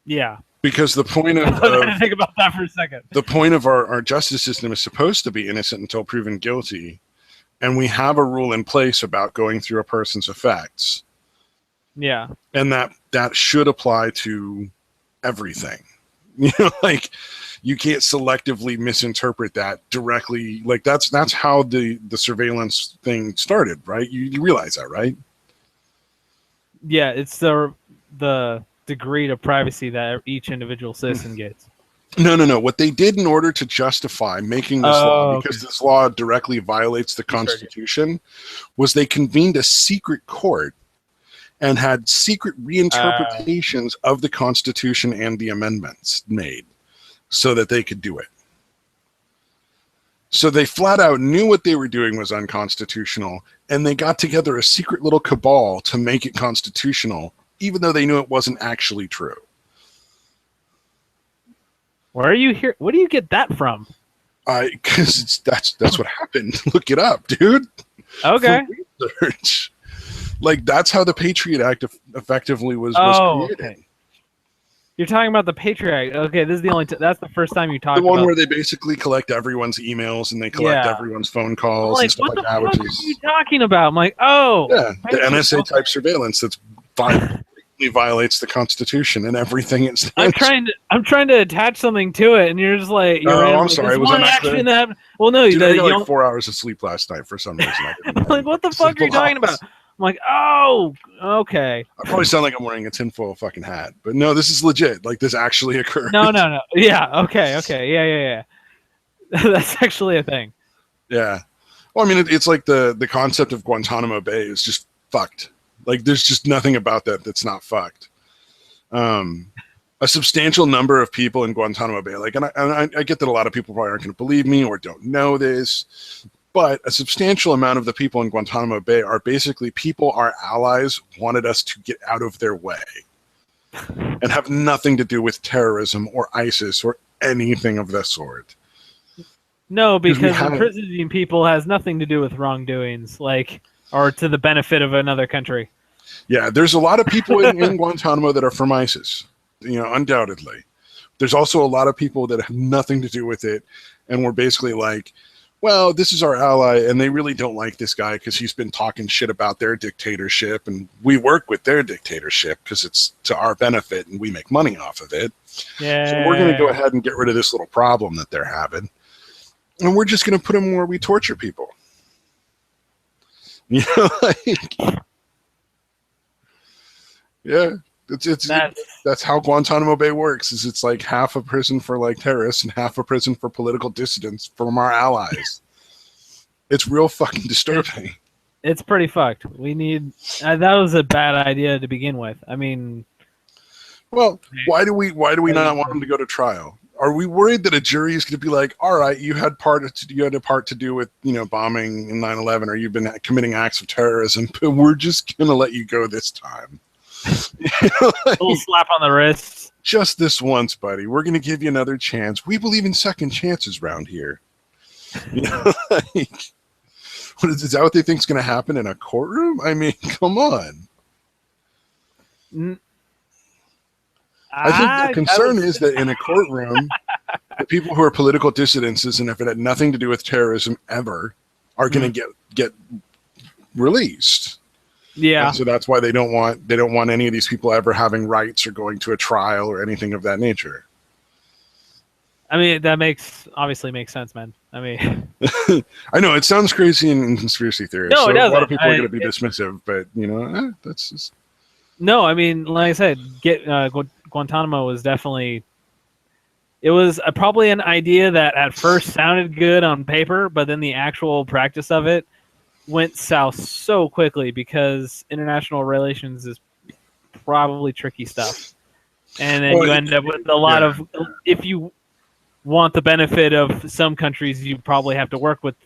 Yeah. Because the point of think about that for a second. The point of our justice system is supposed to be innocent until proven guilty, and we have a rule in place about going through a person's effects. Yeah. And that should apply to everything. You know, like, you can't selectively misinterpret that directly. Like, that's how the surveillance thing started, right? You realize that, right? Yeah, it's the degree of privacy that each individual citizen gets. No. What they did in order to justify making this law, because this law directly violates the Constitution, was they convened a secret court and had secret reinterpretations of the Constitution and the amendments made so that they could do it. So they flat out knew what they were doing was unconstitutional, and they got together a secret little cabal to make it constitutional, even though they knew it wasn't actually true. Where are you here? What do you get that from? Because that's what happened. Look it up, dude. Okay. Research. Like, that's how the Patriot Act effectively was created. Okay. You're talking about the Patriot Act. Okay, this is the only. That's the first time you talked The one about. where they basically collect everyone's emails and they collect Yeah. everyone's phone I'm calls like, and stuff what like the that, fuck which are you is talking about? I'm like, oh, the NSA okay. type surveillance that's violates the Constitution and everything it I'm stands. trying to attach something to it, and you're just like, you're Oh, randomly, I'm sorry. this Was one that not action clear? that. Well, no, Dude, I got you like 4 hours of sleep last night for some reason. I'm like, what the fuck are you talking about? I'm like, oh, okay. I probably sound like I'm wearing a tinfoil fucking hat, but no, this is legit. Like this actually occurred. No. Yeah, okay, yeah. That's actually a thing. Yeah. Well, I mean, it's like the concept of Guantanamo Bay is just fucked. Like, there's just nothing about that that's not fucked. A substantial number of people in Guantanamo Bay, like, and I get that a lot of people probably aren't going to believe me or don't know this, but a substantial amount of the people in Guantanamo Bay are basically people our allies wanted us to get out of their way and have nothing to do with terrorism or ISIS or anything of that sort. No, because imprisoning people has nothing to do with wrongdoings, like, or to the benefit of another country. Yeah, there's a lot of people in Guantanamo that are from ISIS, you know, undoubtedly. There's also a lot of people that have nothing to do with it, and we're basically like, well, this is our ally, and they really don't like this guy because he's been talking shit about their dictatorship, and we work with their dictatorship because it's to our benefit, and we make money off of it. Yeah. So we're going to go ahead and get rid of this little problem that they're having, and we're just going to put them where we torture people. You know, like, yeah, that's how Guantanamo Bay works. Is it's like half a prison for like terrorists and half a prison for political dissidents from our allies. It's real fucking disturbing. It's pretty fucked. We need that was a bad idea to begin with. I mean, well, why do we not want them to go to trial? Are we worried that a jury is going to be like, all right, you had a part to do with, you know, bombing in 9/11, or you've been committing acts of terrorism, but we're just going to let you go this time. You know, like, a little slap on the wrist. Just this once, buddy. We're going to give you another chance. We believe in second chances around here. You know, like, is that what they think is going to happen in a courtroom? I mean, come on. I think the concern is that in a courtroom, the people who are political dissidents and if it had nothing to do with terrorism ever are going to get released. Yeah. And so that's why they don't want any of these people ever having rights or going to a trial or anything of that nature. I mean, that obviously makes sense, man. I mean, I know it sounds crazy in conspiracy theories. No, so it doesn't. A lot of people are going to be dismissive, but you know, that's just. No, I mean, like I said, Guantanamo was definitely. It was probably an idea that at first sounded good on paper, but then the actual practice of it went south so quickly because international relations is probably tricky stuff. And then you end up with a lot of, if you want the benefit of some countries, you probably have to work with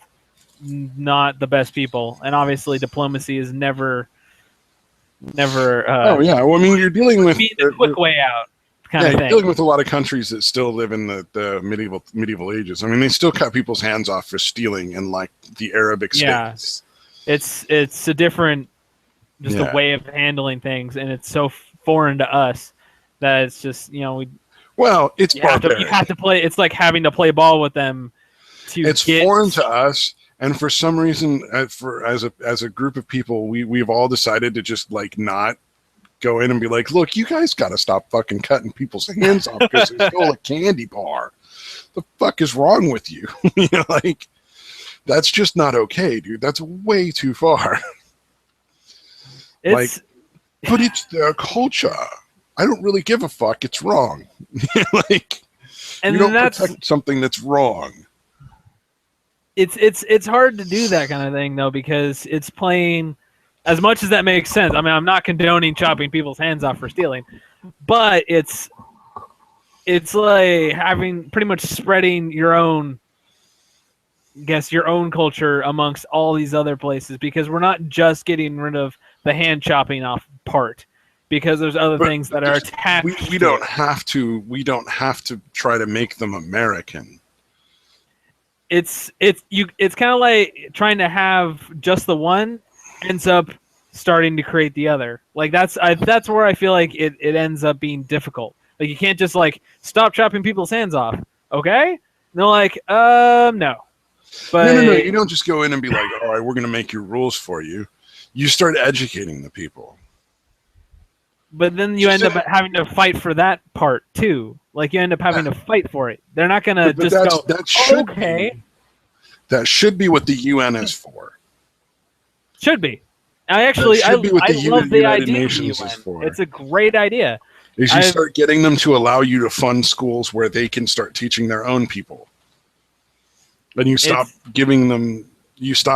not the best people. And obviously diplomacy is never oh yeah. Well, I mean, you're dealing with the quick way out. You're dealing with a lot of countries that still live in the medieval ages. I mean, they still cut people's hands off for stealing in like the Arabic states. It's a different, a way of handling things, and it's so foreign to us that it's just, you know, you have to play. It's like having to play ball with them. It's foreign to us, and for some reason, as a group of people, we've all decided to just like not go in and be like, look, you guys got to stop fucking cutting people's hands off because they stole a candy bar. The fuck is wrong with you? You know, like, that's just not okay, dude. That's way too far. But it's their culture. I don't really give a fuck. It's wrong. Like, and you don't protect something that's wrong. It's hard to do that kind of thing though, because it's playing. As much as that makes sense, I mean, I'm not condoning chopping people's hands off for stealing, but it's like having pretty much spreading your own culture amongst all these other places, because we're not just getting rid of the hand chopping off part, because there's other things that are attached. We don't have to try to make them American. It's kind of like trying to have just the one ends up starting to create the other. Like that's where I feel like it ends up being difficult. Like, you can't just like stop chopping people's hands off. Okay? And they're like, no. But no. You don't just go in and be like, all right, we're going to make your rules for you. You start educating the people. But then you end up having to fight for that part too. Like, you end up having to fight for it. They're not going to just go, okay. That should be what the UN is for. Should be. I love the idea of the UN. It's a great idea. Is you start getting them to allow you to fund schools where they can start teaching their own people. And you stop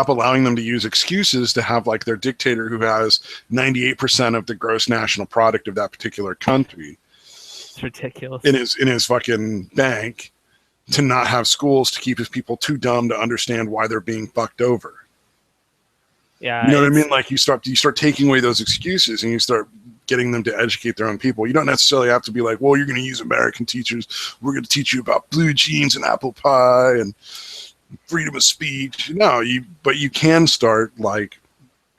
allowing them to use excuses to have like their dictator who has 98% of the gross national product of that particular country. It's ridiculous. In his fucking bank, to not have schools to keep his people too dumb to understand why they're being fucked over. Yeah, you know what I mean? Like, you start taking away those excuses and you start getting them to educate their own people. You don't necessarily have to be like, well, you're going to use American teachers. We're going to teach you about blue jeans and apple pie and freedom of speech. No, but you can start like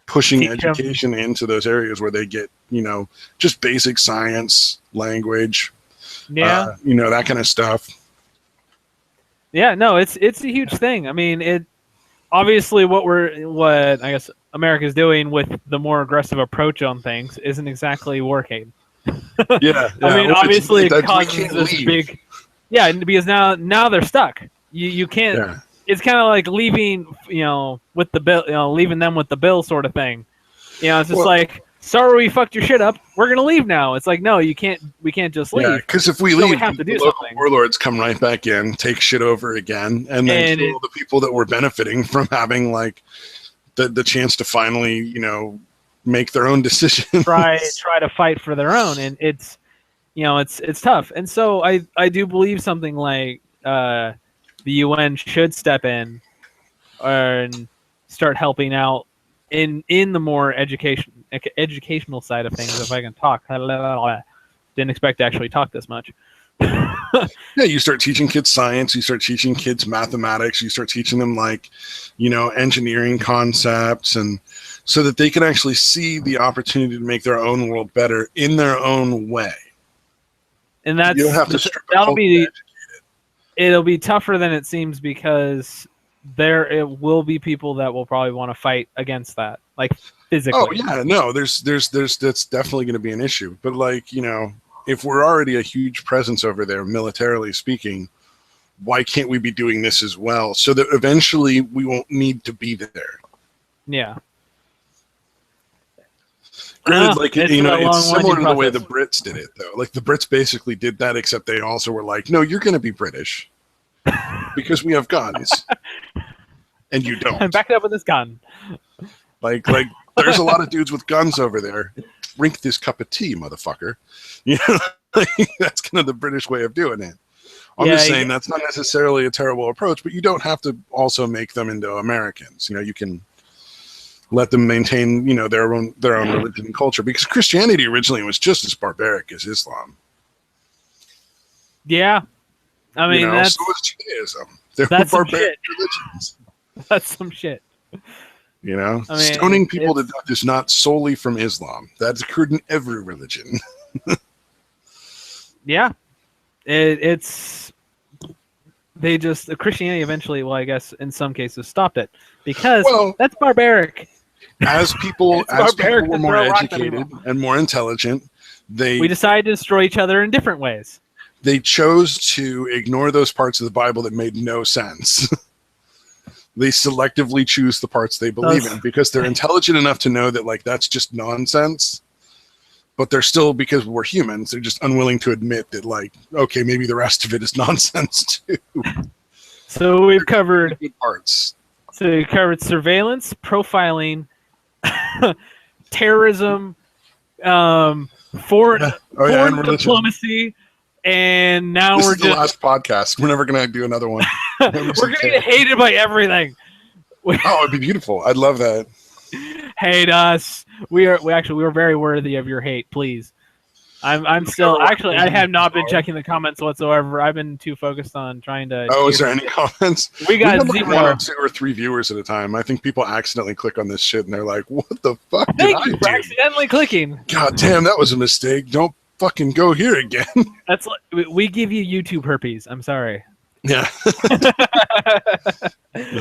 pushing education into those areas where they get, just basic science, language, that kind of stuff. Yeah, no, it's a huge thing. I mean, obviously what I guess America's doing with the more aggressive approach on things isn't exactly working. Yeah. I mean, obviously it causes this big, because now they're stuck. You can't. Yeah. It's kind of like leaving, with the bill, leaving them with the bill sort of thing. It's just like, sorry, we fucked your shit up. We're gonna leave now. It's like, no, you can't. We can't just leave. Yeah, because if we leave, we have to do something. Warlords come right back in, take shit over again, and then kill the people that were benefiting from having like the chance to finally, make their own decisions. Try to fight for their own, and it's tough. And so I do believe something like the UN should step in and start helping out in the more educational side of things. If I can talk, didn't expect to actually talk this much. Yeah, you start teaching kids science, you start teaching kids mathematics, you start teaching them like, engineering concepts, and so that they can actually see the opportunity to make their own world better in their own way. And that's, you don't have to it'll be tougher than it seems, because it will be people that will probably want to fight against that, like physically. Oh yeah, no, there's that's definitely going to be an issue. But like, if we're already a huge presence over there, militarily speaking, why can't we be doing this as well, so that eventually we won't need to be there? Yeah. Granted, like, it's similar to the way the Brits did it, though. Like, the Brits basically did that, except they also were like, no, you're going to be British because we have guns, and you don't. I'm backed up with this gun. Like, there's a lot of dudes with guns over there. Drink this cup of tea, motherfucker. That's kind of the British way of doing it. I'm just saying that's not necessarily a terrible approach, but you don't have to also make them into Americans. You can let them maintain, their own religion and culture, because Christianity originally was just as barbaric as Islam. Yeah, I mean, that's, so was Judaism. They were barbaric religions. That's some shit. Stoning people to death is not solely from Islam. That's occurred in every religion. Yeah, Christianity eventually, well, I guess in some cases stopped it, because that's barbaric. As people were more educated and more intelligent, we decided to destroy each other in different ways. They chose to ignore those parts of the Bible that made no sense. They selectively choose the parts they believe in, because they're intelligent enough to know that, like, that's just nonsense. But they're still, because we're humans, they're just unwilling to admit that, like, okay, maybe the rest of it is nonsense too. So we've covered good parts. So we covered surveillance, profiling, terrorism, foreign diplomacy, and now this is the last podcast. We're never going to do another one. We're going to get hated by everything. Oh, it'd be beautiful. I'd love that. Hate us. We were very worthy of your hate. Please. I'm still actually. I have not been checking the comments whatsoever. I've been too focused on trying to. Oh, is there any comments? We got like 1 or 2 or 3 viewers at a time. I think people accidentally click on this shit and they're like, "What the fuck did I do?" For accidentally clicking. God damn, that was a mistake. Don't fucking go here again. That's like, we give you YouTube herpes. I'm sorry. Yeah.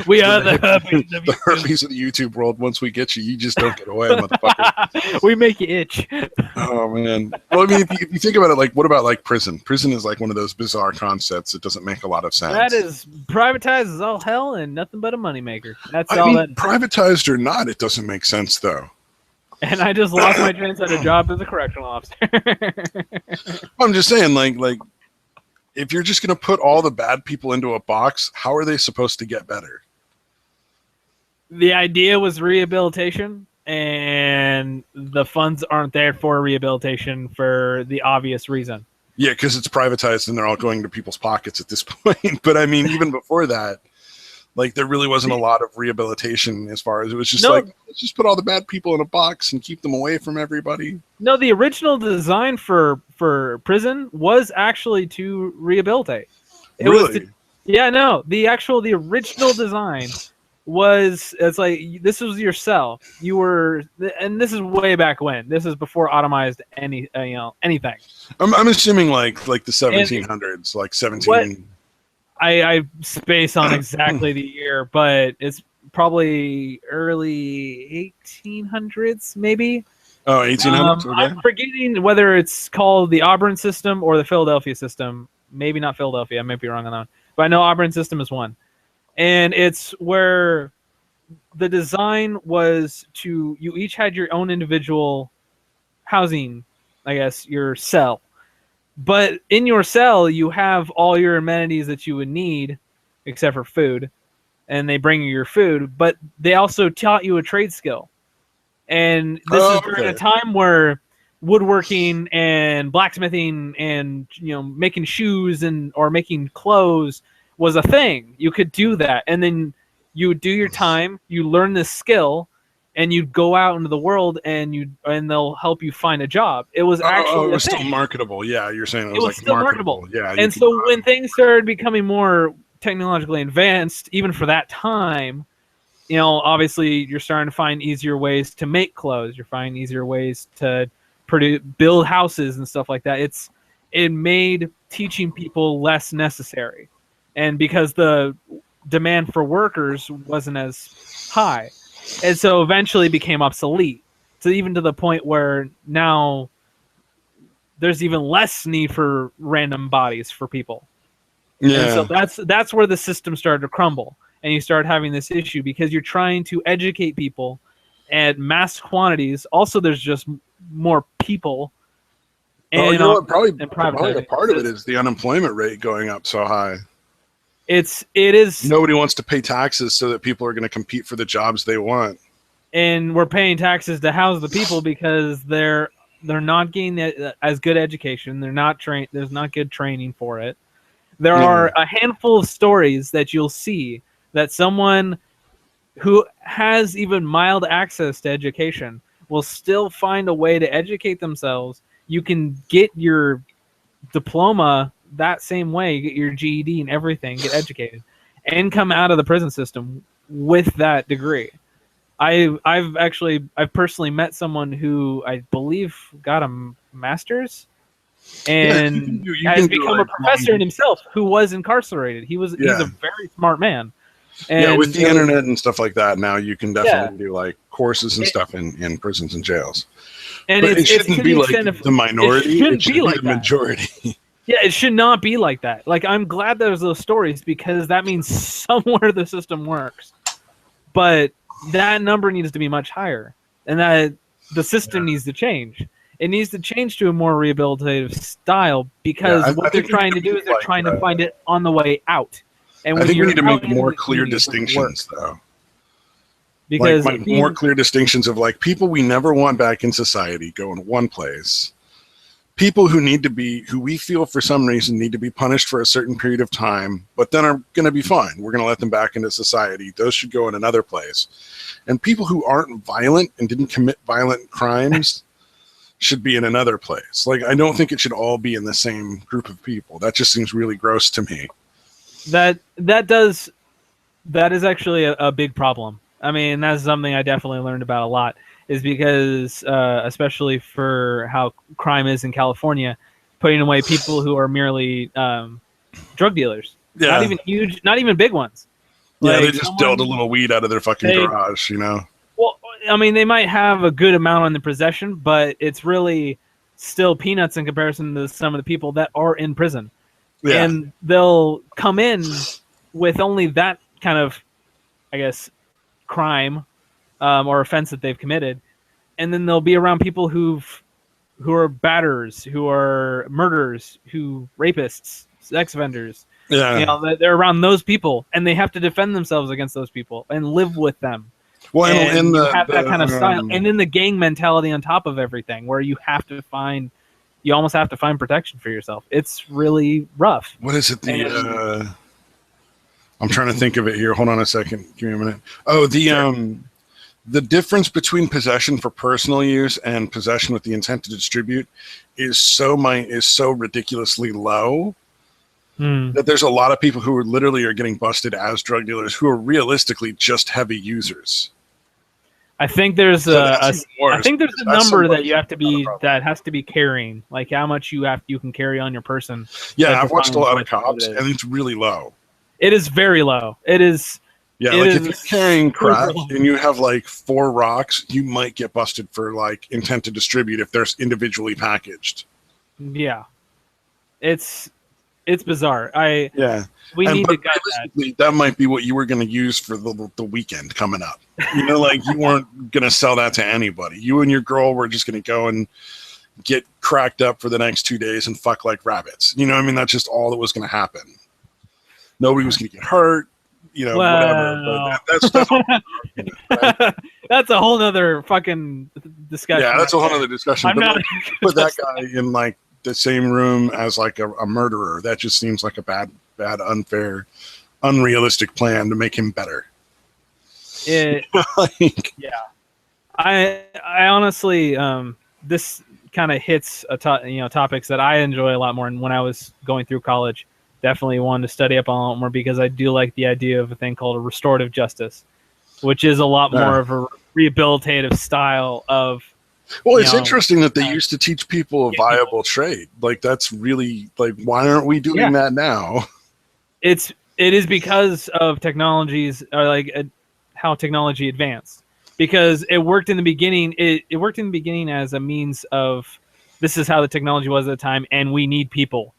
We are the herpes of the herpes of the YouTube world. Once we get you, you just don't get away, motherfucker. We make you itch. Oh man. Well, I mean, if you think about it, like, what about like prison? Prison is like one of those bizarre concepts that doesn't make a lot of sense. That is privatized as all hell and nothing but a moneymaker. That's I all mean, that. privatized or not, it doesn't make sense though. And I just lost my chance at a job as a correctional officer. I'm just saying, like, if you're just going to put all the bad people into a box, how are they supposed to get better? The idea was rehabilitation, and the funds aren't there for rehabilitation for the obvious reason. Yeah, because it's privatized and they're all going to people's pockets at this point. But I mean, even before that, like, there really wasn't a lot of rehabilitation as far as it was just like, let's just put all the bad people in a box and keep them away from everybody. No, the original design for prison was actually to rehabilitate. It really? was the original design was, it's like, this was your cell. You were, and this is way back when. This is before automized anything. I'm assuming like the 1700s, like 17. What, I space on exactly the year, but it's probably early 1800s, maybe. Oh, 1800s? Okay. I'm forgetting whether it's called the Auburn system or the Philadelphia system. Maybe not Philadelphia. I might be wrong on that one. But I know Auburn system is one. And it's where the design was to, you each had your own individual housing, I guess, your cell. But in your cell, you have all your amenities that you would need, except for food. And they bring you your food. But they also taught you a trade skill. And this is during a time where woodworking and blacksmithing and, you know, making shoes or making clothes was a thing. You could do that. And then you would do your time, you learn this skill, and you'd go out into the world and they'll help you find a job. It was actually it was still marketable. Yeah, you're saying it was like still marketable. Yeah. And so when things started becoming more technologically advanced, even for that time, you know, obviously you're starting to find easier ways to make clothes. You're finding easier ways to build houses and stuff like that. It made teaching people less necessary. And because the demand for workers wasn't as high. And so eventually became obsolete. So even to the point where now there's even less need for random bodies for people. Yeah. And so that's where the system started to crumble. And you start having this issue because you're trying to educate people at mass quantities. Also, there's just more people. And, you know what? Probably a part of it is the unemployment rate going up so high. It is. Nobody wants to pay taxes so that people are going to compete for the jobs they want. And we're paying taxes to house the people because they're not getting as good education. They're not trained. There's not good training for it. There are a handful of stories that you'll see that someone who has even mild access to education will still find a way to educate themselves. You can get your diploma that same way, get your GED and everything, get educated, and come out of the prison system with that degree. I've personally met someone who I believe got a master's and has become a professor in himself who was incarcerated. He's a very smart man. And with the internet and stuff like that, now you can definitely do like courses and stuff in prisons and jails. And it shouldn't be like the minority. It should be like the majority. Yeah, it should not be like that. Like, I'm glad there's those stories because that means somewhere the system works. But that number needs to be much higher. And that the system needs to change. It needs to change to a more rehabilitative style because what they're trying to do is they're trying to find it on the way out. And I think we need to make more clear distinctions, though. Because like more clear distinctions of like people we never want back in society go in one place. People who we feel for some reason need to be punished for a certain period of time, but then are going to be fine. We're going to let them back into society. Those should go in another place. And people who aren't violent and didn't commit violent crimes should be in another place. Like, I don't think it should all be in the same group of people. That just seems really gross to me. That is actually a big problem. I mean, that's something I definitely learned about a lot. is because, especially for how crime is in California, putting away people who are merely drug dealers. Yeah. Not even huge, not even big ones. Yeah, Like they just dealt a little weed out of their fucking garage, you know? Well, I mean, they might have a good amount on the possession, but it's really still peanuts in comparison to some of the people that are in prison. Yeah. And they'll come in with only that kind of, I guess, crime or offense that they've committed, and then they'll be around people who are batters, who are murderers, who rapists, sex offenders. Yeah. You know, they're around those people, and they have to defend themselves against those people and live with them. Well, and you have that kind of style, and then the gang mentality on top of everything, where you almost have to find protection for yourself. It's really rough. What is it? I'm trying to think of it here. Hold on a second. Give me a minute. Oh, the difference between possession for personal use and possession with the intent to distribute is so ridiculously low that there's a lot of people who are literally getting busted as drug dealers who are realistically just heavy users. I think there's a number that you have to be that has to be carrying, like how much you can carry on your person. Yeah, I've watched a lot of cops, and it's really low. It is very low. It is. Yeah, like if you're carrying crack and you have like 4 rocks, you might get busted for like intent to distribute if they're individually packaged. Yeah, it's bizarre. We need to guide that. That might be what you were going to use for the weekend coming up. You know, like you weren't going to sell that to anybody. You and your girl were just going to go and get cracked up for the next 2 days and fuck like rabbits. You know what I mean? That's just all that was going to happen. Nobody was going to get hurt. You know, whatever. But right? That's a whole nother fucking discussion. Yeah, that's a whole other discussion. I'm not put that guy in like the same room as like a murderer. That just seems like a bad, unfair, unrealistic plan to make him better. Yeah. I honestly, this kind of hits topics that I enjoy a lot more. And when I was going through college, definitely wanted to study up on a lot more because I do like the idea of a thing called a restorative justice, which is a lot more of a rehabilitative style of. Well, it's interesting that they used to teach people a viable trade. Like that's really like, why aren't we doing that now? It is because of technologies, how technology advanced. Because it worked in the beginning. It worked in the beginning as a means of, this is how the technology was at the time, and we need people.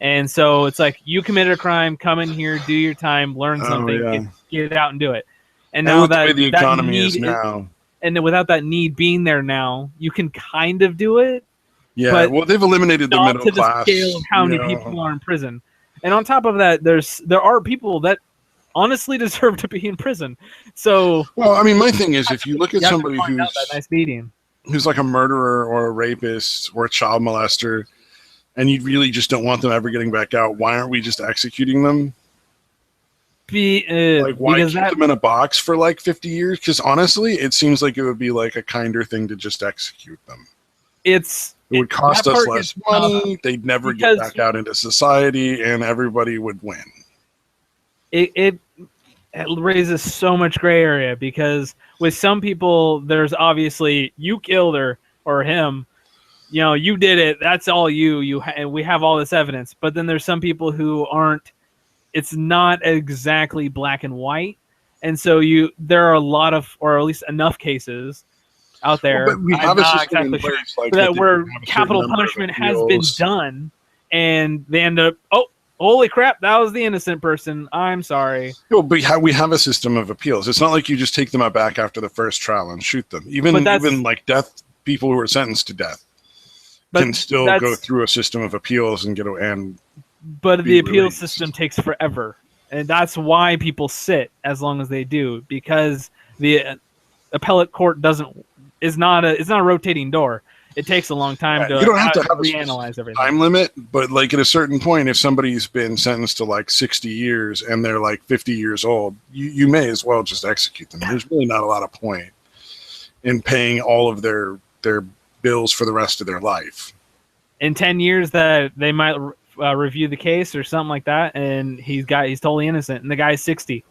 And so it's like, you committed a crime, come in here, do your time, learn something, get out and do it. And now that the way the economy is now. And without that need being there now, you can kind of do it. Yeah, well, they've eliminated the middle class. To the scale of how many people are in prison. And on top of that, there are people that honestly deserve to be in prison. So, well, I mean, my thing is, if you look at somebody who's like a murderer or a rapist or a child molester, and you really just don't want them ever getting back out, why aren't we just executing them? Why keep them in a box for like 50 years? Because honestly, it seems like it would be like a kinder thing to just execute them. It would cost us less money. They'd never get back out into society, and everybody would win. It raises so much gray area because with some people, there's obviously you killed her or him. You know, you did it. That's all you. We have all this evidence. But then there's some people who aren't. It's not exactly black and white, and so there are a lot of, or at least enough cases out there. Well, but we have a system in place like where capital punishment has been done, and they end up, oh, holy crap, that was the innocent person. I'm sorry. Well, but we have a system of appeals. It's not like you just take them out back after the first trial and shoot them. Even like death, people who are sentenced to death can still go through a system of appeals and But the appeal system takes forever, and that's why people sit as long as they do, because the appellate court is not a rotating door. It takes a long time to. You don't have to have reanalyze everything. Time limit, but like at a certain point, if somebody's been sentenced to like 60 years and they're like 50 years old, you may as well just execute them. There's really not a lot of point in paying all of their bills for the rest of their life. In 10 years, that they might review the case or something like that, and he's totally innocent, and the guy's 60.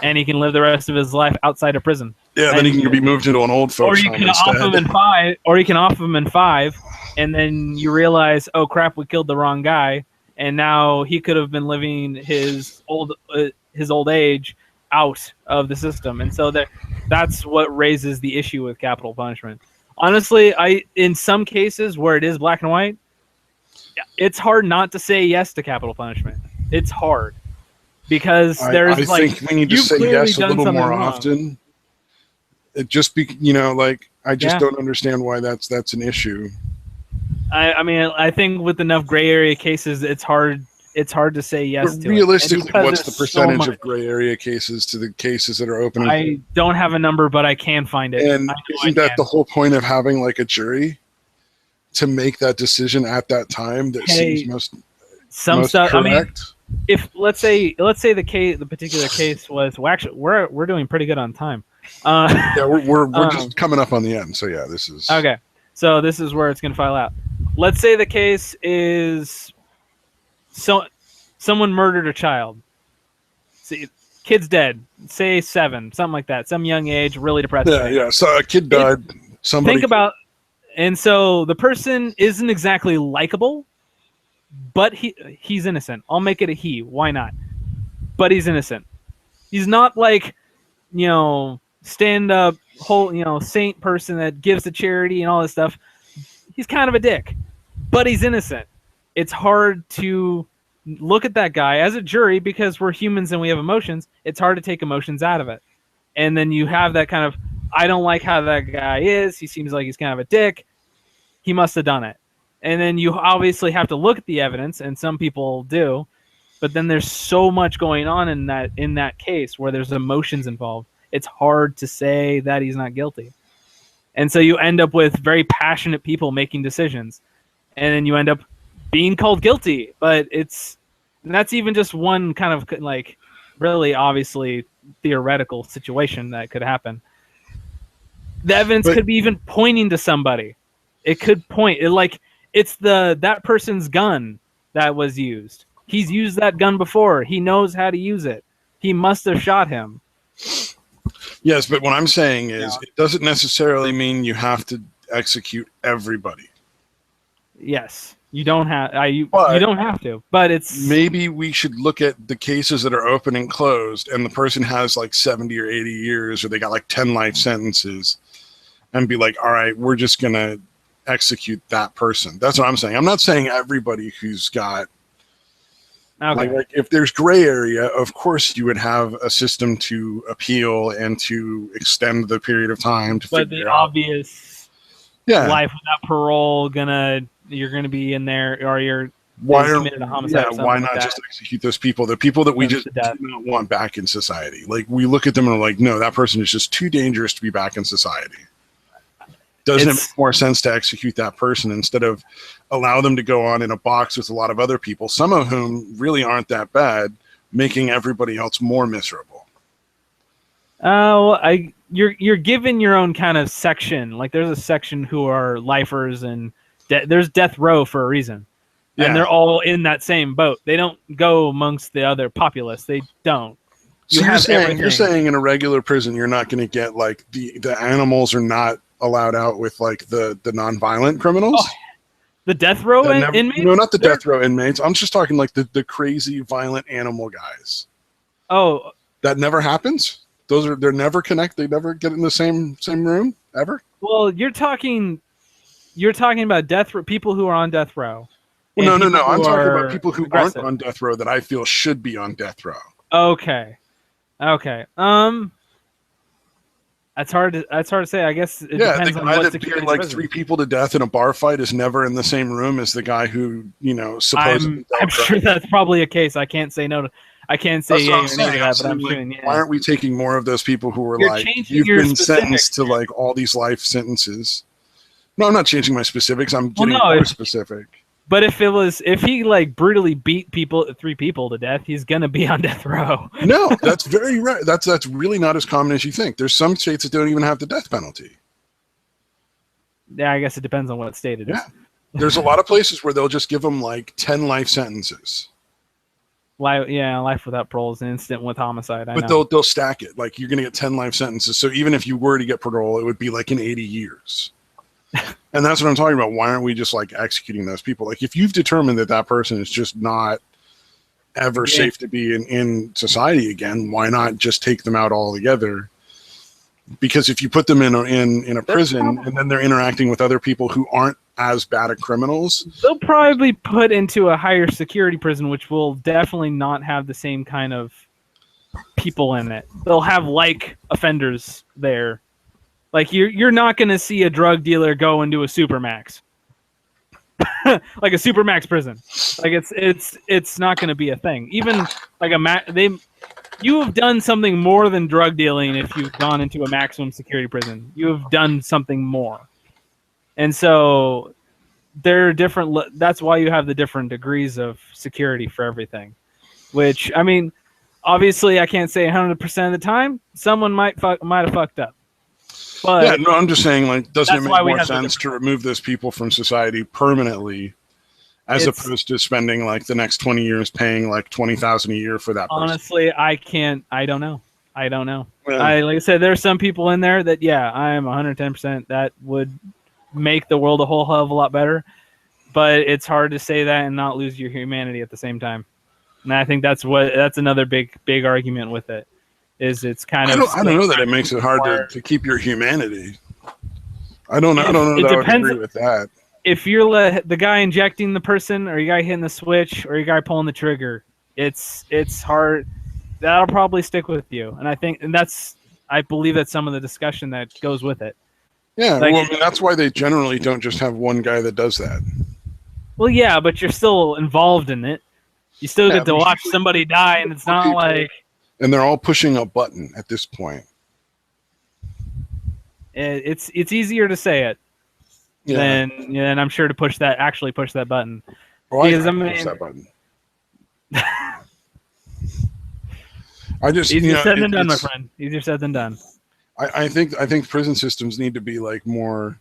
and he can live the rest of his life outside of prison. Yeah, then he can be moved into an old folks home instead. Or you can off him in 5, and then you realize, oh crap, we killed the wrong guy, and now he could have been living his old age out of the system, and so that's what raises the issue with capital punishment. Honestly, in some cases where it is black and white, it's hard not to say yes to capital punishment. It's hard because there's I think we need to say yes a little more often. It just I just don't understand why that's an issue. I mean, I think with enough gray area cases, it's hard to say yes to. Realistically, what's the percentage of gray area cases to the cases that are open? I don't have a number, but I can find it. And isn't that the whole point of having like a jury to make that decision at that time? That seems most stuff. Correct? I mean, if let's say the particular case was, well, actually, we're doing pretty good on time. Yeah, we're just coming up on the end. So yeah, this is okay. So this is where it's going to file out. Let's say the case is someone murdered a child. See, kid's dead. Say 7, something like that. Some young age, really depressed. Yeah. So a kid died. And so the person isn't exactly likable, but he's innocent. I'll make it a he. Why not? But he's innocent. He's not like, stand up whole, saint person that gives to charity and all this stuff. He's kind of a dick, but he's innocent. It's hard to look at that guy as a jury because we're humans and we have emotions. It's hard to take emotions out of it. And then you have that kind of, I don't like how that guy is. He seems like he's kind of a dick. He must have done it. And then you obviously have to look at the evidence, and some people do. But then there's so much going on in that case where there's emotions involved. It's hard to say that he's not guilty. And so you end up with very passionate people making decisions. And then you end up being called guilty. But that's even just one kind of like really obviously theoretical situation that could happen. The evidence could be even pointing to somebody. It could point it's that person's gun that was used. He's used that gun before. He knows how to use it. He must have shot him. Yes, but what I'm saying is it doesn't necessarily mean you have to execute everybody. Yes. You don't have you don't have to, but it's maybe we should look at the cases that are open and closed and the person has like 70 or 80 years or they got like 10 life sentences and be like, all right, we're just going to execute that person. That's what I'm saying. I'm not saying everybody who's got like if there's gray area, of course you would have a system to appeal and to extend the period of time to but the obvious life without parole you're gonna be in there, or you're committed a homicide. Yeah, why not just execute those people? The people that we just do not want back in society. Like we look at them and we're like, no, that person is just too dangerous to be back in society. Doesn't it make more sense to execute that person instead of allow them to go on in a box with a lot of other people, some of whom really aren't that bad, making everybody else more miserable? You're given your own kind of section. Like there's a section who are lifers and there's death row for a reason. And they're all in that same boat. They don't go amongst the other populace. They don't. So you're saying in a regular prison you're not going to get like the animals are not allowed out with like the non-violent criminals? Oh, the death row inmates? No, not the death row inmates. I'm just talking like the crazy violent animal guys. Oh, that never happens? They're never connected. They never get in the same room ever? Well, you're talking about death row, people who are on death row. Well, no. I'm talking about people who aren't on death row that I feel should be on death row. Okay. That's hard to say. I guess it depends on what the guy that beat like 3 people to death in a bar fight is never in the same room as the guy who, supposedly. I'm sure that's probably a case. I can't say no to. I can't say yeah or no to that, but I'm assuming Why aren't we taking more of those people who were you've been sentenced to like all these life sentences? No, I'm not changing my specifics. I'm getting more specific. But if he like brutally beat 3 people to death, he's gonna be on death row. No, that's very rare. That's really not as common as you think. There's some states that don't even have the death penalty. Yeah, I guess it depends on what state it is. Yeah. There's a lot of places where they'll just give them like 10 life sentences. Life without parole is an instant with homicide. I But know. they'll stack it. Like you're going to get 10 life sentences. So even if you were to get parole, it would be like in 80 years. And that's what I'm talking about. Why aren't we just like executing those people? Like if you've determined that that person is just not ever safe to be in society again, why not just take them out altogether? Because if you put them in a prison and then they're interacting with other people who aren't as bad at criminals, they'll probably be put into a higher security prison, which will definitely not have the same kind of people in it. They'll have like offenders there. Like you're not going to see a drug dealer go into a supermax, like a supermax prison. Like it's not going to be a thing. Even like you have done something more than drug dealing if you've gone into a maximum security prison. You have done something more, and so they're different. That's why you have the different degrees of security for everything. Which I mean, obviously, I can't say 100% of the time. Someone might have fucked up. But yeah, no, I'm just saying, like, doesn't it make more sense to remove those people from society permanently, as opposed to spending like the next 20 years paying like $20,000 a year for that person? Honestly, I don't know. Yeah. Like I said, there's some people in there that, yeah, I am 110% that would make the world a whole hell of a lot better. But it's hard to say that and not lose your humanity at the same time. And I think that's another big argument with it. It's kind of. I don't know that it makes it hard to keep your humanity. I don't know that I would agree with that. If you're the guy injecting the person, or you guy hitting the switch, or you guy pulling the trigger, it's hard. That'll probably stick with you, and I believe that's some of the discussion that goes with it. Yeah, well, I mean, that's why they generally don't just have one guy that does that. Well, yeah, but you're still involved in it. You still get to watch somebody die, and it's not like. And they're all pushing a button at this point. It's easier to say it than I'm sure to actually push that button. Well, I push that button. Easier said than done, my friend. Easier said than done. I think prison systems need to be like more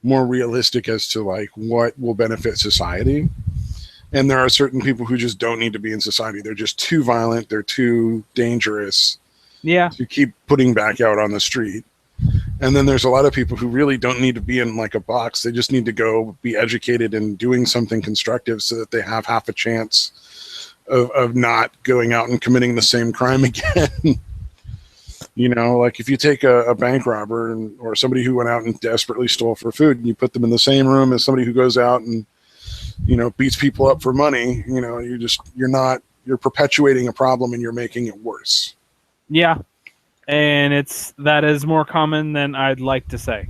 realistic as to like what will benefit society. And there are certain people who just don't need to be in society. They're just too violent. They're too dangerous. Yeah. To keep putting back out on the street. And then there's a lot of people who really don't need to be in like a box. They just need to go be educated and doing something constructive so that they have half a chance of not going out and committing the same crime again. You know, like if you take a bank robber or somebody who went out and desperately stole for food and you put them in the same room as somebody who goes out and, you know, beats people up for money, you know, you're perpetuating a problem and you're making it worse. Yeah. And that is more common than I'd like to say.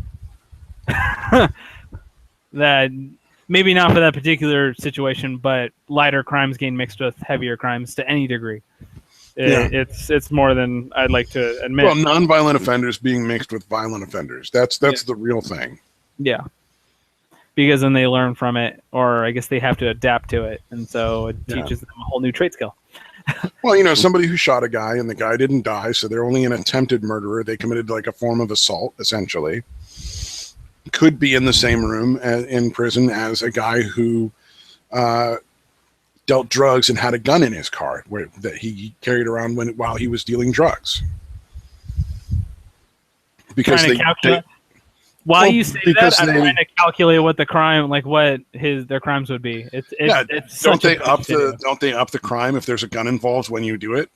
That maybe not for that particular situation, but lighter crimes getting mixed with heavier crimes to any degree. It's more than I'd like to admit. Well, nonviolent offenders being mixed with violent offenders. That's the real thing. Yeah. Because then they learn from it, or I guess they have to adapt to it, and so it teaches them a whole new trait skill. Well, you know, somebody who shot a guy and the guy didn't die, so they're only an attempted murderer. They committed like a form of assault, essentially. Could be in the same room in prison as a guy who dealt drugs and had a gun in his car that he carried around while he was dealing drugs. Because Why you say that? I'm trying to calculate what the crime, like what their crimes would be. Don't they up the crime if there's a gun involved when you do it?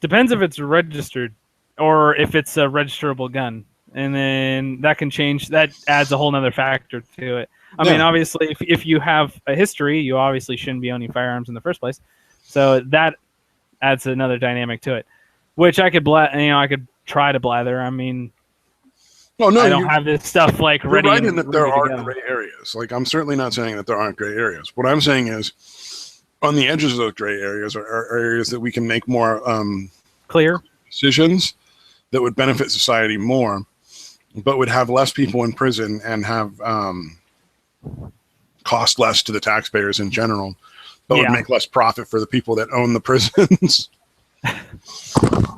Depends if it's registered or if it's a registerable gun, and then that can change. That adds a whole nother factor to it. I mean, obviously, if you have a history, you obviously shouldn't be owning firearms in the first place. So that adds another dynamic to it, which I could try to blather. I mean. Well, no, I don't have this stuff like ready. You're right in that there are gray areas. Like, I'm certainly not saying that there aren't gray areas. What I'm saying is, on the edges of those gray areas are areas that we can make more clear decisions that would benefit society more, but would have less people in prison and have cost less to the taxpayers in general, but would make less profit for the people that own the prisons.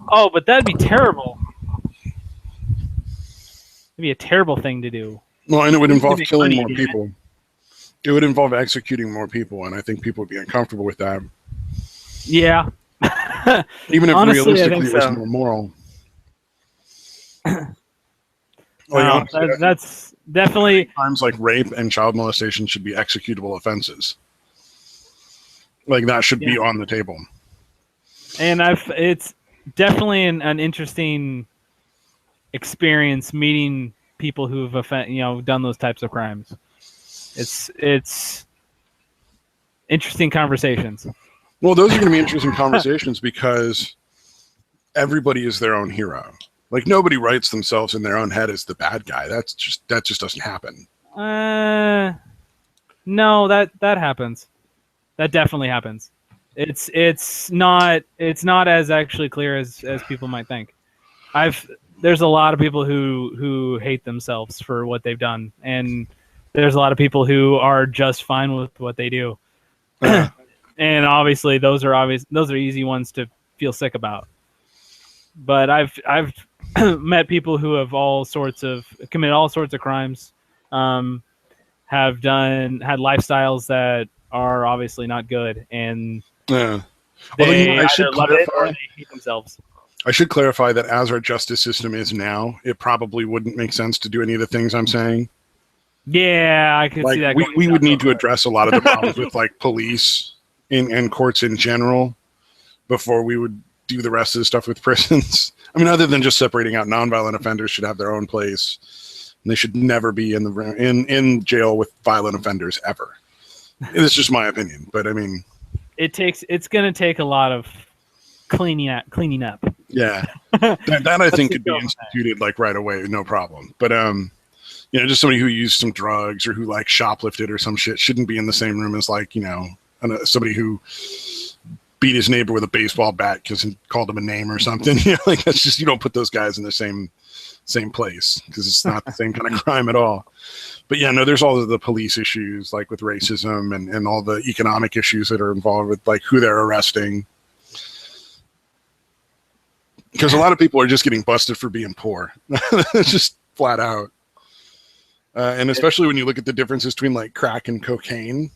Oh, but that'd be terrible. It'd be a terrible thing to do. Well, and it would involve killing more people. It would involve executing more people, and I think people would be uncomfortable with that. Yeah. Even if Honestly, I think realistically it was so. more moral. No, that's definitely. Crimes like rape and child molestation should be executable offenses. Like that should be on the table. And it's definitely an interesting experience meeting people who've done those types of crimes. It's interesting conversations. Well, those are going to be interesting conversations because everybody is their own hero. Like nobody writes themselves in their own head as the bad guy. That just doesn't happen. No, that happens. That definitely happens. It's not as actually clear as people might think. There's a lot of people who hate themselves for what they've done, and there's a lot of people who are just fine with what they do. And obviously those are easy ones to feel sick about. But I've met people who have committed all sorts of crimes, have had lifestyles that are obviously not good, and they either love it or they hate themselves. I should clarify that as our justice system is now, it probably wouldn't make sense to do any of the things I'm saying. Yeah, I could see that. We would need to address a lot of the problems with like police and courts in general before we would do the rest of the stuff with prisons. I mean, other than just separating out nonviolent offenders should have their own place. And they should never be in jail with violent offenders ever. It's just my opinion, but I mean, it's going to take a lot of cleaning up. Yeah, that I think could be instituted like right away, no problem. But just somebody who used some drugs or who like shoplifted or some shit shouldn't be in the same room as like somebody who beat his neighbor with a baseball bat because he called him a name or something. Like that's just, you don't put those guys in the same place because it's not the same kind of crime at all. But yeah, no, there's all of the police issues like with racism and all the economic issues that are involved with like who they're arresting. Because a lot of people are just getting busted for being poor. It's just flat out. And especially when you look at the differences between like crack and cocaine.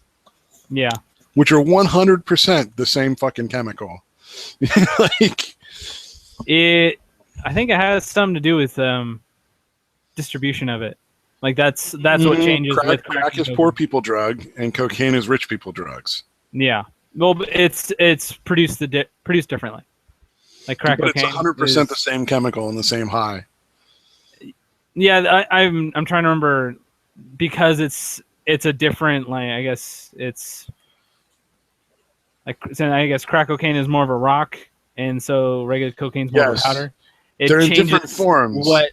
Yeah. Which are 100% the same fucking chemical. Like I think it has something to do with distribution of it. Like that's what changes. Crack is poor people drug and cocaine is rich people drugs. Yeah. Well, it's produced differently. Like crack but cocaine, it's 100% the same chemical and the same high. Yeah, I'm trying to remember because it's a different, like I guess it's like, so I guess crack cocaine is more of a rock, and so regular cocaine's more of a powder. They're in different forms. Well,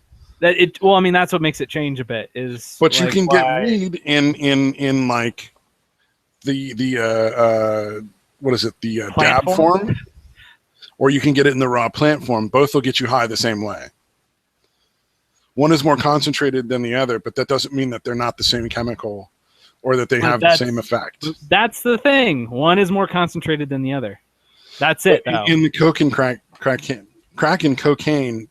I mean that's what makes it change a bit is. But you can get weed in like the what is it, the dab form? Or you can get it in the raw plant form. Both will get you high the same way. One is more concentrated than the other, but that doesn't mean that they're not the same chemical or that they have the same effect. That's the thing. One is more concentrated than the other. That's it. In the coke and crack and cocaine,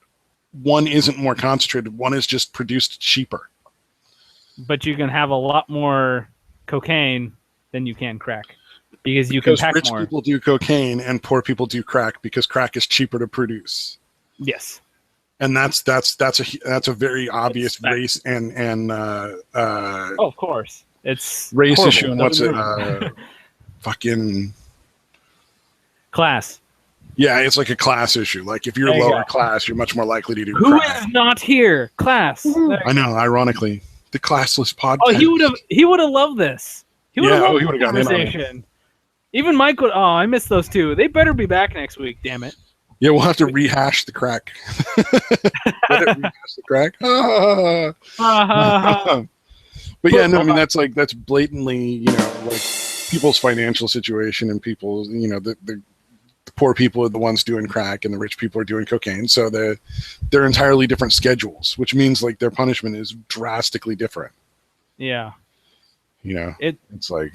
one isn't more concentrated. One is just produced cheaper. But you can have a lot more cocaine than you can crack. Because you can pack rich more. People do cocaine and poor people do crack because crack is cheaper to produce. Yes, and that's a very obvious race and of course it's race horrible. issue and what's it fucking class. Yeah, it's like a class issue. Like if you're lower class, you're much more likely to do Who crack. is not here? Class. I know. Ironically, the classless podcast. Oh, he would have loved this. He would have loved the conversation. Even Mike would. Oh, I missed those two. They better be back next week. Damn it. Yeah, we'll have to rehash the crack. Rehash the crack. But yeah, no, I mean that's blatantly, like people's financial situation and people's, the poor people are the ones doing crack and the rich people are doing cocaine. So they're entirely different schedules, which means like their punishment is drastically different. Yeah. It's like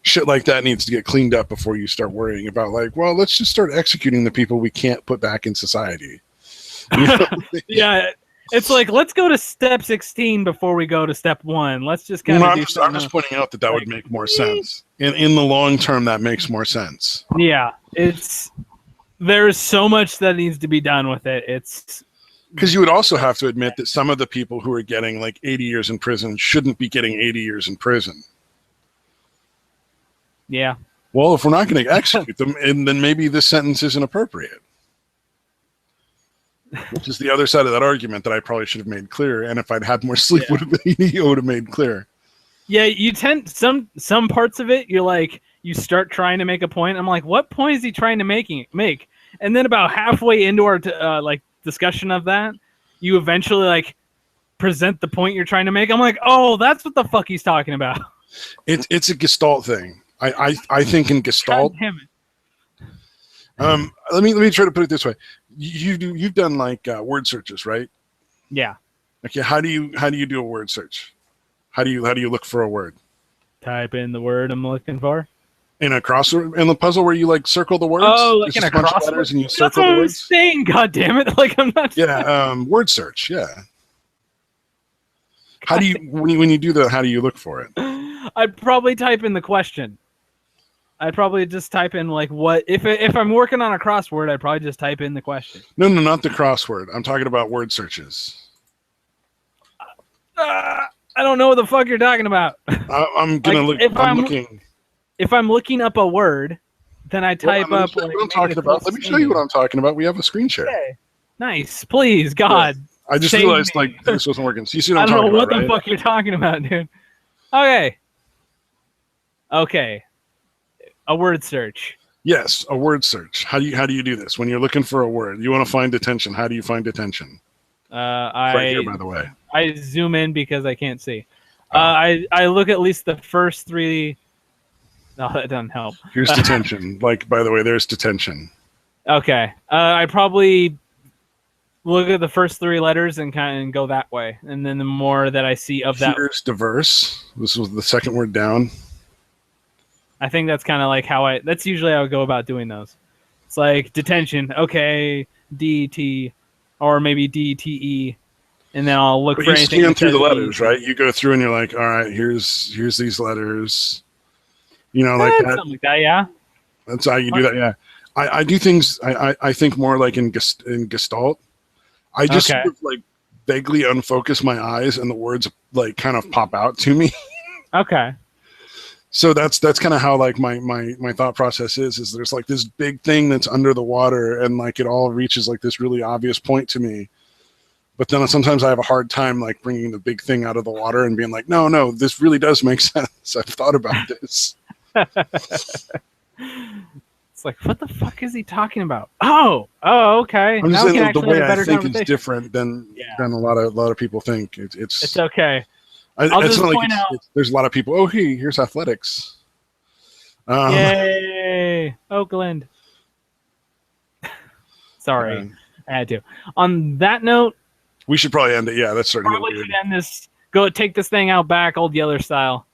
shit like that needs to get cleaned up before you start worrying about like, well, let's just start executing the people we can't put back in society. Yeah. It's like, let's go to step 16 before we go to step 1. Let's just kind of. I'm just pointing out that would make more sense. In the long term, that makes more sense. Yeah, there's so much that needs to be done with it. It's because you would also have to admit that some of the people who are getting like 80 years in prison shouldn't be getting 80 years in prison. Yeah. Well, if we're not going to execute them, then maybe this sentence isn't appropriate. Which is the other side of that argument that I probably should have made clear. And if I'd had more sleep, would have made clear. Yeah, you tend some parts of it. You're like, you start trying to make a point. I'm like, what point is he trying to make? And then about halfway into our discussion of that, you eventually like present the point you're trying to make. I'm like, oh, that's what the fuck he's talking about. It's a Gestalt thing. I think in Gestalt. God damn it. Let me try to put it this way. You've done like word searches, right? Yeah. Okay. How do you do a word search? How do you look for a word? Type in the word I'm looking for. In a crossword, in the puzzle where you like circle the words. Oh, like in a crossword. And you circle the words. Saying, God damn it! Like I'm not. Yeah. Word search. Yeah. How do you when you do that? How do you look for it? I'd probably type in the question. I'd probably just type in like what if I'm working on a crossword. I'd probably just type in the question. No, not the crossword. I'm talking about word searches. I don't know what the fuck you're talking about. I'm gonna look. If I'm looking up a word, then I type up. What I'm talking about. Let me show you what I'm talking about. We have a screen share. Okay. Nice, please, God. Yeah. I just realized like this wasn't working. So you see what I'm talking about? I don't know what the fuck you're talking about, dude. Okay. A word search. Yes, a word search. How do you do this when you're looking for a word? You want to find detention. How do you find detention? Right here, by the way. I zoom in because I can't see. I look at least the first 3. No, that doesn't help. Here's detention. Like, by the way, there's detention. Okay. I probably look at the first 3 letters and kind of go that way, and then the more that I see of that. Here's diverse. This was the second word down. I think that's kind of like that's usually how I go about doing those. It's like detention, okay, DT, or maybe DTE, and then I'll look for anything. You scan through the letters, right? You go through and you're like, all right, here's these letters. You know, like that. Something like that, yeah. That's how you do that, yeah. I do things, I think more like in Gestalt. I just sort of like vaguely unfocus my eyes and the words like kind of pop out to me. Okay. So that's kind of how like my thought process is there's like this big thing that's under the water and like it all reaches like this really obvious point to me. But then sometimes I have a hard time like bringing the big thing out of the water and being like, no, this really does make sense. I've thought about this. It's like, what the fuck is he talking about? Oh, okay. I'm just saying the way I think is different than a lot of people think. It's okay. I'll just point out. There's a lot of people. Oh, here's athletics. Yay, Oakland. Sorry, I had to. On that note, we should probably end it. Yeah, that's starting to get weird. End this. Go take this thing out back, old Yeller style.